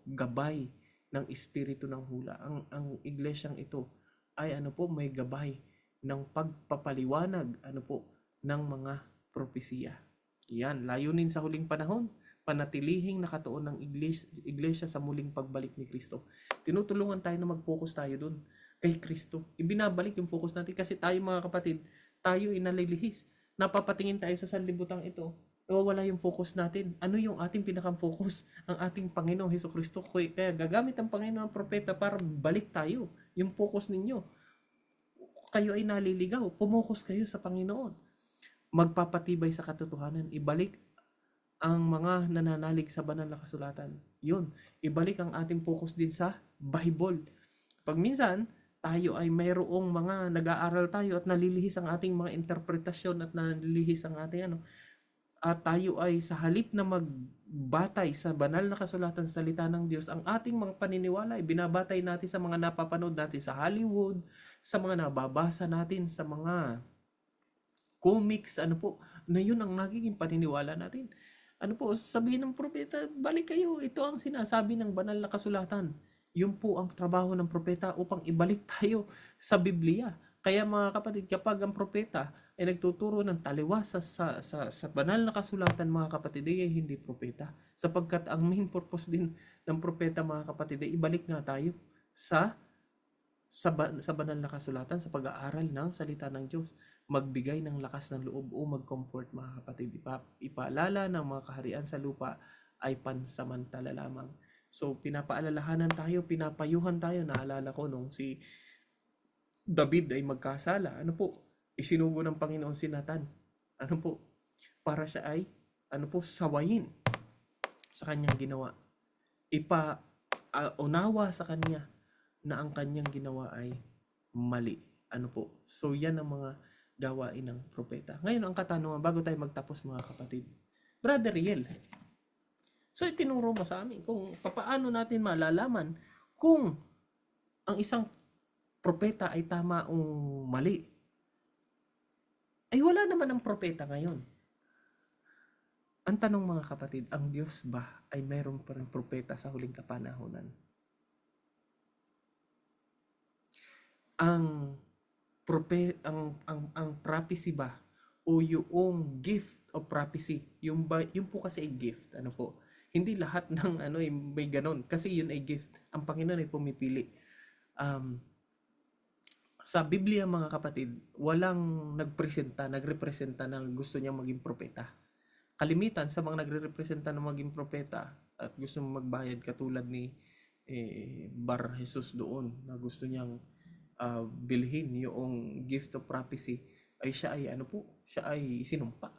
gabay ng espiritu ng hula. Ang iglesyang ito ay may gabay ng pagpapaliwanag ng mga propesiya. Yan, layunin sa huling panahon, panatilihing nakatuon ng iglesia sa muling pagbalik ni Kristo. Tinutulungan tayo na mag-focus tayo dun kay Kristo. Ibinabalik yung focus natin kasi tayo mga kapatid, tayo ay nalilihis. Napapatingin tayo sa sanlibutan ito, nawawala yung focus natin. Ano yung ating pinaka-focus? Ang ating Panginoong Hesukristo. Kaya gagamit ang Panginoon ng propeta para balik tayo. Yung focus ninyo. Kayo ay naliligaw. Pumukos kayo sa Panginoon. Magpapatibay sa katotohanan. Ibalik ang mga nananalig sa banal na kasulatan. Yun. Ibalik ang ating focus din sa Bible. Pag minsan, tayo ay mayroong mga nag-aaral tayo at nalilihis ang ating mga interpretasyon at nalilihis ang ating at tayo ay sa halip na magbatay sa banal na kasulatan sa salita ng Diyos, ang ating mga paniniwala ay binabatay natin sa mga napapanood natin sa Hollywood, sa mga nababasa natin sa mga comics, na yun ang nagiging paniniwala natin. Sabihin ng propeta, balik kayo, ito ang sinasabi ng banal na kasulatan. Yun po ang trabaho ng propeta upang ibalik tayo sa Biblia. Kaya mga kapatid, kapag ang propeta ay nagtuturo ng taliwas sa banal na kasulatan, mga kapatid, ay hindi propeta. Sapagkat ang main purpose din ng propeta, mga kapatid, ay ibalik nga tayo sa banal na kasulatan, sa pag-aaral ng salita ng Diyos. Magbigay ng lakas ng loob o mag-comfort, mga kapatid. Ipaalala ng mga kaharian sa lupa ay pansamantala lamang. So, pinapaalalahanan tayo, pinapayuhan tayo. Naalala ko nung si David ay magkasala. Isinugo ng Panginoon si Nathan. Para siya ay, sawayin sa kanyang ginawa. Unawa sa kanya na ang kanyang ginawa ay mali. So, yan ang mga gawain ng propeta. Ngayon, ang katanungan, bago tayo magtapos mga kapatid, Brother Riel, so itinuro mo sa amin kung paano natin malalaman kung ang isang propeta ay tama o mali. Ay wala naman ang propeta ngayon. Ang tanong mga kapatid, ang Diyos ba ay mayroon pa rin propeta sa huling kapanahonan? Ang prophecy ba o yung gift of prophecy, yung po kasi ay gift, hindi lahat ng may ganon kasi yun ay gift. Ang Panginoon ay pumipili. sa Biblia mga kapatid, walang nagrepresenta na gusto niyang maging propeta. Kalimitan sa mga nagre-representa na maging propeta at gusto magbayad katulad ni Bar Jesus doon na gusto niyang bilhin yung gift of prophecy ay siya ay sinumpa.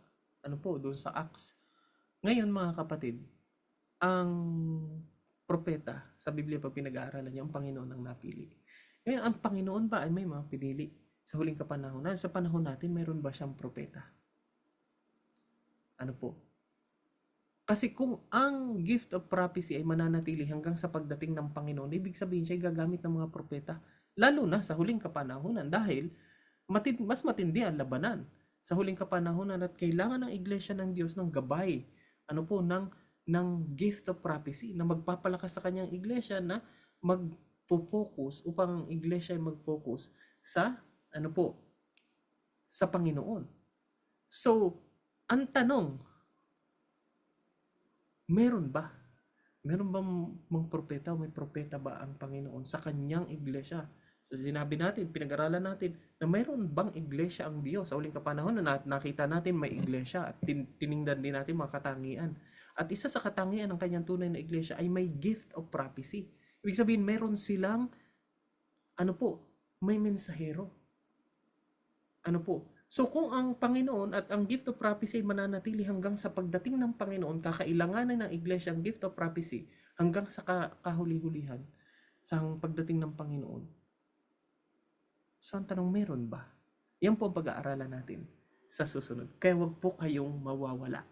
Doon sa Acts. Ngayon mga kapatid, ang propeta sa Biblia pag pinag-aaralan niya, ang Panginoon ang napili. Ngayon, ang Panginoon ba ay may mga pinili sa huling kapanahonan? Sa panahon natin, mayroon ba siyang propeta? Kasi kung ang gift of prophecy ay mananatili hanggang sa pagdating ng Panginoon, ibig sabihin siya ay gagamit ng mga propeta. Lalo na sa huling kapanahonan dahil mas matindi ang labanan sa huling kapanahonan at kailangan ng Iglesia ng Diyos ng gabay. Ng gift of prophecy na magpapalakas sa kanyang iglesia na mag-focus upang ang iglesia ay mag-focus sa sa Panginoon. So, ang tanong, meron ba? Meron bang mga propeta o may propeta ba ang Panginoon sa kanyang iglesia? So, sinabi natin, pinag-aralan natin na mayroon bang iglesia ang Diyos sa huling kapanahon na nakita natin may iglesia at tiningnan din natin mga katangian. At isa sa katangian ng kanyang tunay na iglesia ay may gift of prophecy. Ibig sabihin, meron silang may mensahero. So kung ang Panginoon at ang gift of prophecy ay mananatili hanggang sa pagdating ng Panginoon, kakailanganin ng iglesia ang gift of prophecy hanggang sa kahuli-hulihan sa pagdating ng Panginoon. So ang tanong, meron ba? Yan po ang pag-aaralan natin sa susunod. Kaya wag po kayong mawawala.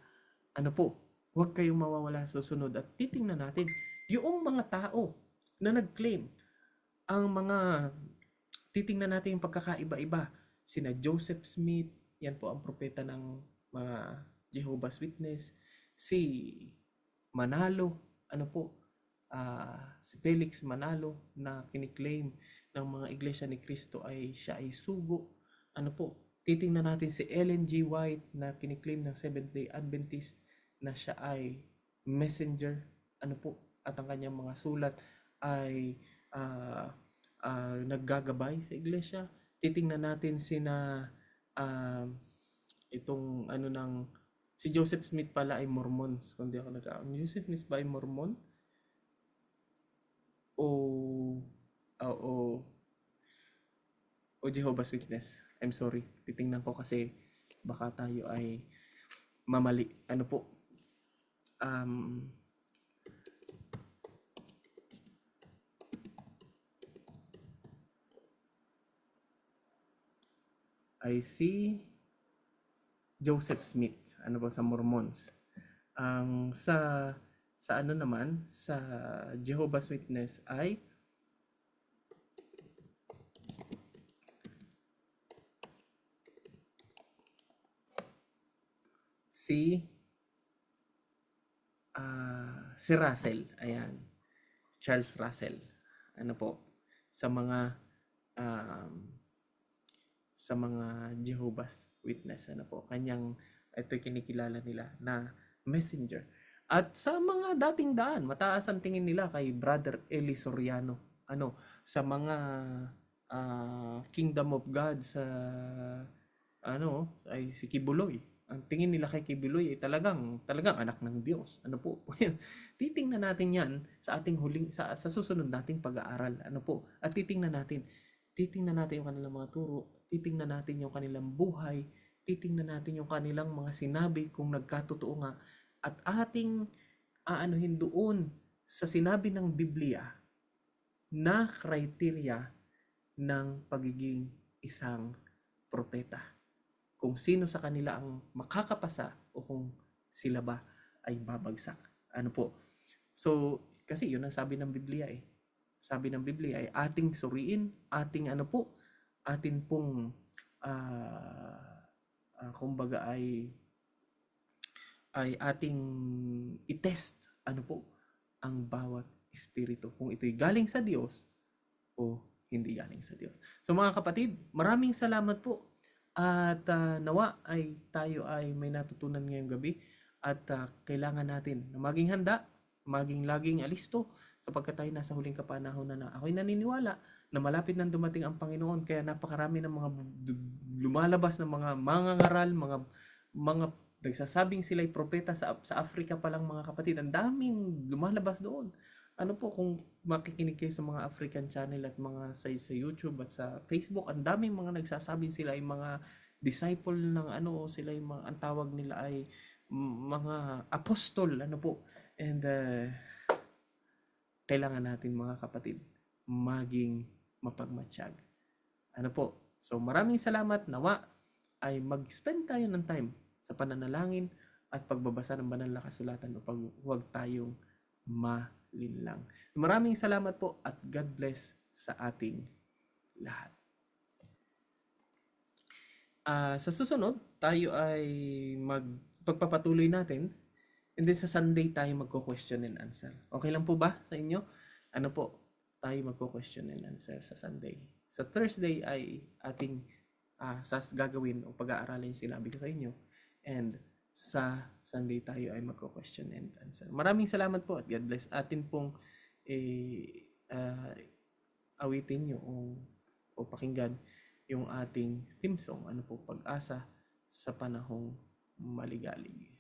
Huwag kayong mawawala sa susunod at titingnan natin yung mga tao na nag-claim. Titingnan natin yung pagkakaiba-iba. Sina Joseph Smith, yan po ang propeta ng mga Jehovah's Witness. Si Manalo, si Felix Manalo na kiniklaim ng mga iglesia ni Cristo ay siya ay sugo. Titingnan natin si Ellen G. White na kiniklaim ng Seventh-day Adventist na siya ay messenger, at ang kanyang mga sulat ay naggagabay sa iglesia. Titingnan natin si Joseph Smith pala ay Mormons, kung di ako Joseph Smith ba ay Mormon? O Jehovah's Witness? I'm sorry, titingnan ko kasi baka tayo ay mamali. I see Joseph Smith, sa Mormons. Sa sa Jehovah's Witness ay si Russell, ayan, Charles Russell. Sa mga Jehovah's Witness, ito kinikilala nila na messenger. At sa mga dating daan, mataas ang tingin nila kay Brother Eli Soriano. Sa mga Kingdom of God sa ay si Kibuloy. Ang tingin nila kay Kibuloy ay talagang anak ng Diyos. Titingnan natin 'yan sa ating sa susunod nating pag-aaral. At titingnan natin yung kanilang mga turo, titingnan natin yung kanilang buhay, titingnan natin yung kanilang mga sinabi kung nagkatotoo nga, at ating aanuhin doon sa sinabi ng Biblia na criteria ng pagiging isang propeta. Kung sino sa kanila ang makakapasa o kung sila ba ay babagsak. So, kasi yun ang sabi ng Biblia eh. Sabi ng Biblia ay ating suriin, ating atin pong kumbaga ay ating i-test ang bawat espiritu kung ito'y galing sa Diyos o hindi galing sa Diyos. So mga kapatid, maraming salamat po at nawa ay tayo ay may natutunan ngayong gabi at kailangan natin na maging handa, maging laging alisto kapag tayo nasa huling kapanahon na ako'y naniniwala na malapit nang dumating ang Panginoon, kaya napakarami ng mga lumalabas ng mga mangangaral, mga nagsasabing sila'y propeta sa Africa pa lang, mga kapatid. Ang daming lumalabas doon. Ano po, kung makikinig kayo sa mga African channel at mga sa YouTube at sa Facebook, ang daming mga nagsasabing sila ay mga disciple ng ano, sila ay mga, ang tawag nila ay mga apostol, ano po. And kailangan natin, mga kapatid, maging mapagmatsyag. Ano po? So maraming salamat. Nawa ay mag-spend tayo ng time sa pananalangin at pagbabasa ng banal na kasulatan upang huwag tayong malinlang. Maraming salamat po at God bless sa ating lahat. Sa susunod, tayo ay pagpapatuloy natin, and then sa Sunday tayo magko-question and answer. Okay lang po ba sa inyo? Ano po, tayo magko-question and answer sa Sunday. Sa Thursday ay ating gagawin o pag-aaralin yung sinabi ko sa inyo. And sa Sunday tayo ay magko-question and answer. Maraming salamat po at God bless. Atin pong awitin nyo o pakinggan yung ating theme song. Ano po, Pag-asa sa Panahong Maligalig.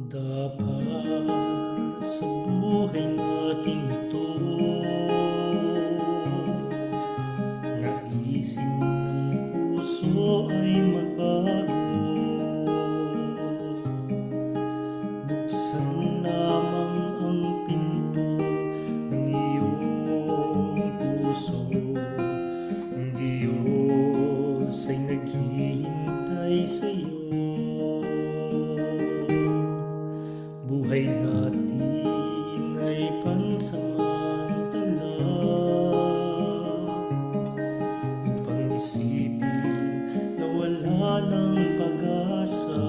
Dapat sa buhay nating ito, naisin ng puso ay magbago. Buksan lamang ang pinto ng iyong puso. Ang Diyos ay naghihintay sa'yo. Buhay natin ay pansamantala upang isipin na wala ng pag-asa.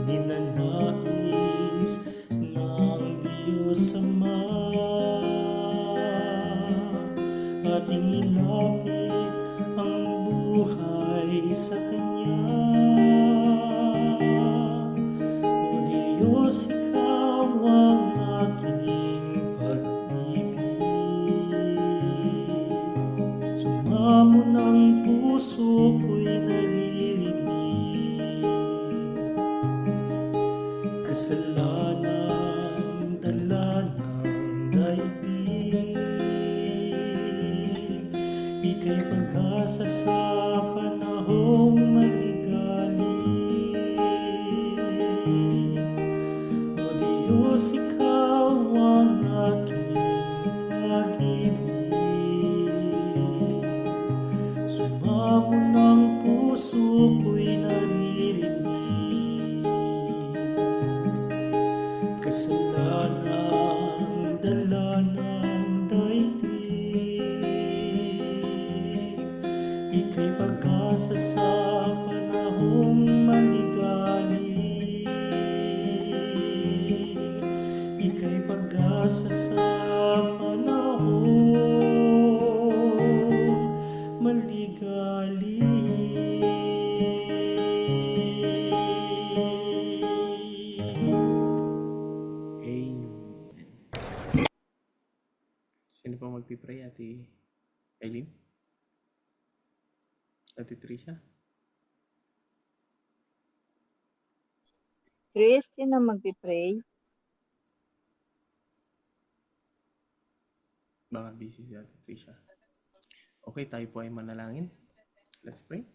Ninanais ng Diyos Ama ating ilapit ang buhay sa Kanya. Diyos, ikaw ang aking pag-ibig. Sumamo ng puso ko'y naririnig. Kasalanan dala ng daigdig. Ika'y pag-asa sa panahong maligalig. Diyos, ikaw ang aking pag-ibig. Sumamo ng puso ko'y naririnig. Kasalanan dala ng daigdig. Ika'y pag-asa sa panahong maligalig. Ika'y pag-asa sa panahong maligalig. Amen. Sino pa magpipray? Ate Eileen? Ate Tricia? Chris, sino magpipray? Baka busy si Ate Tricia. Okay, tayo po ay manalangin. Let's pray.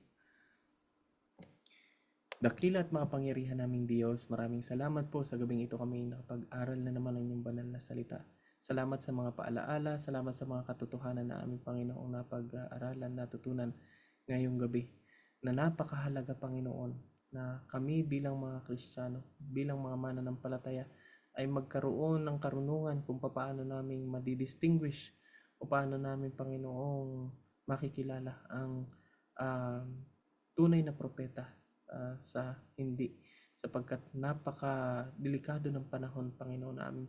Dakila at makapangyarihan naming Diyos, maraming salamat po sa gabing ito kami nakapag-aral na naman ng inyong banal na salita. Salamat sa mga paalaala, salamat sa mga katotohanan na aming Panginoong napag-aaralan, natutunan ngayong gabi. Na napakahalaga, Panginoon, na kami bilang mga Kristiyano, bilang mga mananampalataya, ay magkaroon ng karunungan kung paano naming madidistinguish o paano namin, Panginoong, makikilala ang tunay na propeta sa hindi, sapagkat napaka-delikado ng panahon, Panginoon, na aming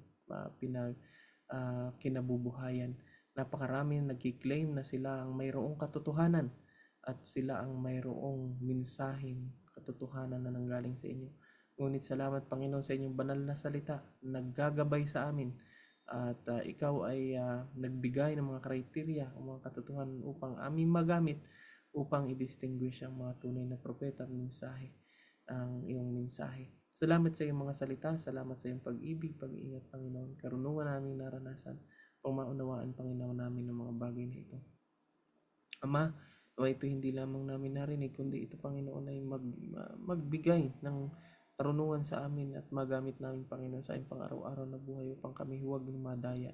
kinabubuhayan. Napakarami na nagki-claim na sila ang mayroong katotohanan at sila ang mayroong mensaheng katotohanan na nanggaling sa inyo. Ngunit salamat, Panginoon, sa inyong banal na salita, naggagabay sa amin, at ikaw ay nagbigay ng mga kriteriya o mga katotohanan upang aming magamit upang i-distinguish ang mga tunay na propeta at mensahe, ang iyong mensahe. Salamat sa iyong mga salita, salamat sa iyong pag-ibig, pag-iingat, Panginoon. Karunungan naming naranasan, kung maunawaan, Panginoon, namin ang mga bagay na ito. Ama, nawa ito hindi lamang namin narinig, kundi ito, Panginoon, ay magbigay ng karunungan sa amin at magamit namin, Panginoon, sa aming pang-araw-araw na buhay upang kami huwag madaya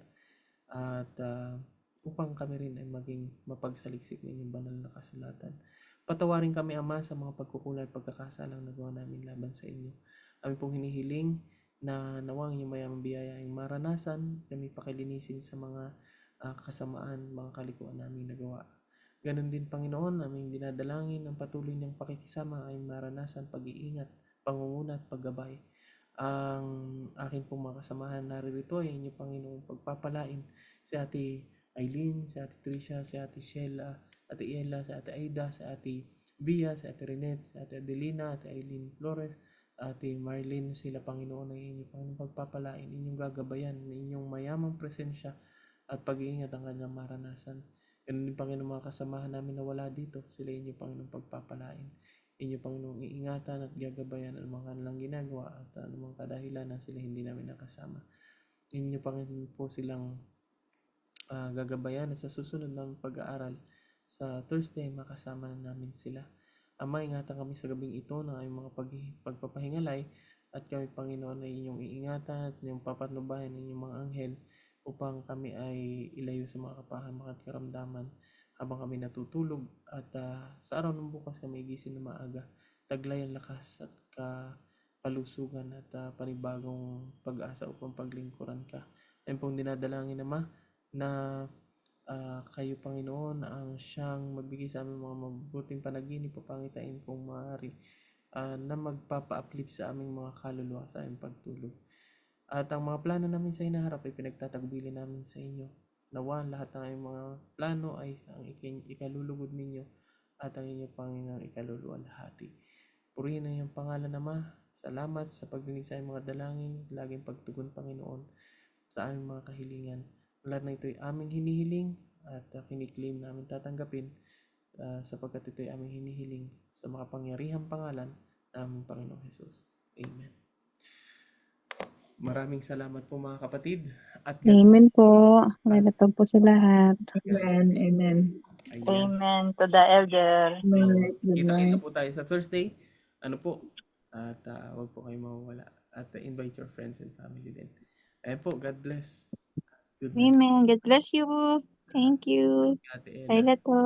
at upang kami rin ay maging mapagsaliksik ng inyong banal na kasulatan. Patawarin kami, Ama, sa mga pagkukulang at pagkakasalang nagawa namin laban sa inyo. Kami pong hinihiling na nawang inyong mayamang biyaya ay maranasan, kami pakilinisin sa mga kasamaan, mga kalikuan namin nagawa. Ganon din, Panginoon, aming dinadalangin ang patuloy niyang pakikisama ay maranasan pag-iingat, pangunguna at paggabay. Ang akin pong mga kasamahan naririto ay inyo, Panginoon, pagpapalain si Ate Eileen, si Ate Tricia, si Ate Sheila, Ate Ella, si Ate Aida, si Ate Via, si Ate Renette, si Ate Adelina, Ate Eileen Flores, Ate Marlene, sila, Panginoon, ay inyo, Panginoon, pagpapalain, inyong gagabayan, inyong mayamang presensya at pag-iingat ang kanilang maranasan. Ganun din, Panginoon, mga kasamahan namin na wala dito, sila inyo, Panginoon, pagpapalain. Inyo, Panginoon, iingatan at gagabayan ang mga kanilang ginagawa at anumang kadahilan na sila hindi namin nakasama. Inyo, Panginoon, po silang gagabayan at sa susunod ng pag-aaral sa Thursday, makasama na namin sila. Ama, ingatan kami sa gabing ito ng aming mga pagpapahingalay at kami, Panginoon, ay inyong iingatan at inyong papatnubayan ng inyong mga anghel upang kami ay ilayo sa mga kapahamak at karamdaman habang kami natutulog at sa araw ng bukas kami igising na maaga. Taglay ang lakas at kalusugan at panibagong pag-asa upang paglingkuran ka. Ayun pong dinadalangin, Ama, na kayo, Panginoon, ang siyang magbigay sa aming mga mabuting panaginip o pangitain kung maaari na magpapa-uplift sa aming mga kaluluwa sa aming pagtulog. At ang mga plano namin sa hinaharap ay pinagtatagubilin namin sa inyo. Nawa lahat ng aming mga plano ay ang ikalulugod ninyo at ang inyong, Panginoon, ikaluluwalhati. Purihin ang iyong pangalan, Ama. Salamat sa pagdinig sa aming mga dalangin, laging pagtugon, Panginoon, sa aming mga kahilingan. Lahat na ito ay aming hinihiling at kiniklaim namin tatanggapin sapagkat ito ay aming hinihiling sa makapangyarihang pangalan ng aming Panginoong Jesus. Amen. Maraming salamat po, mga kapatid. At Amen po. Malatag po sa lahat. Amen. Amen. ayan. Amen to the elder. Good night. Good Kita-kita night. po tayo sa Thursday. Ano po? At huwag po kayong mawawala. At invite your friends and family din. Ayan po. God bless. Good night. Amen. God bless you. Thank you. Ate Ella. Laila to.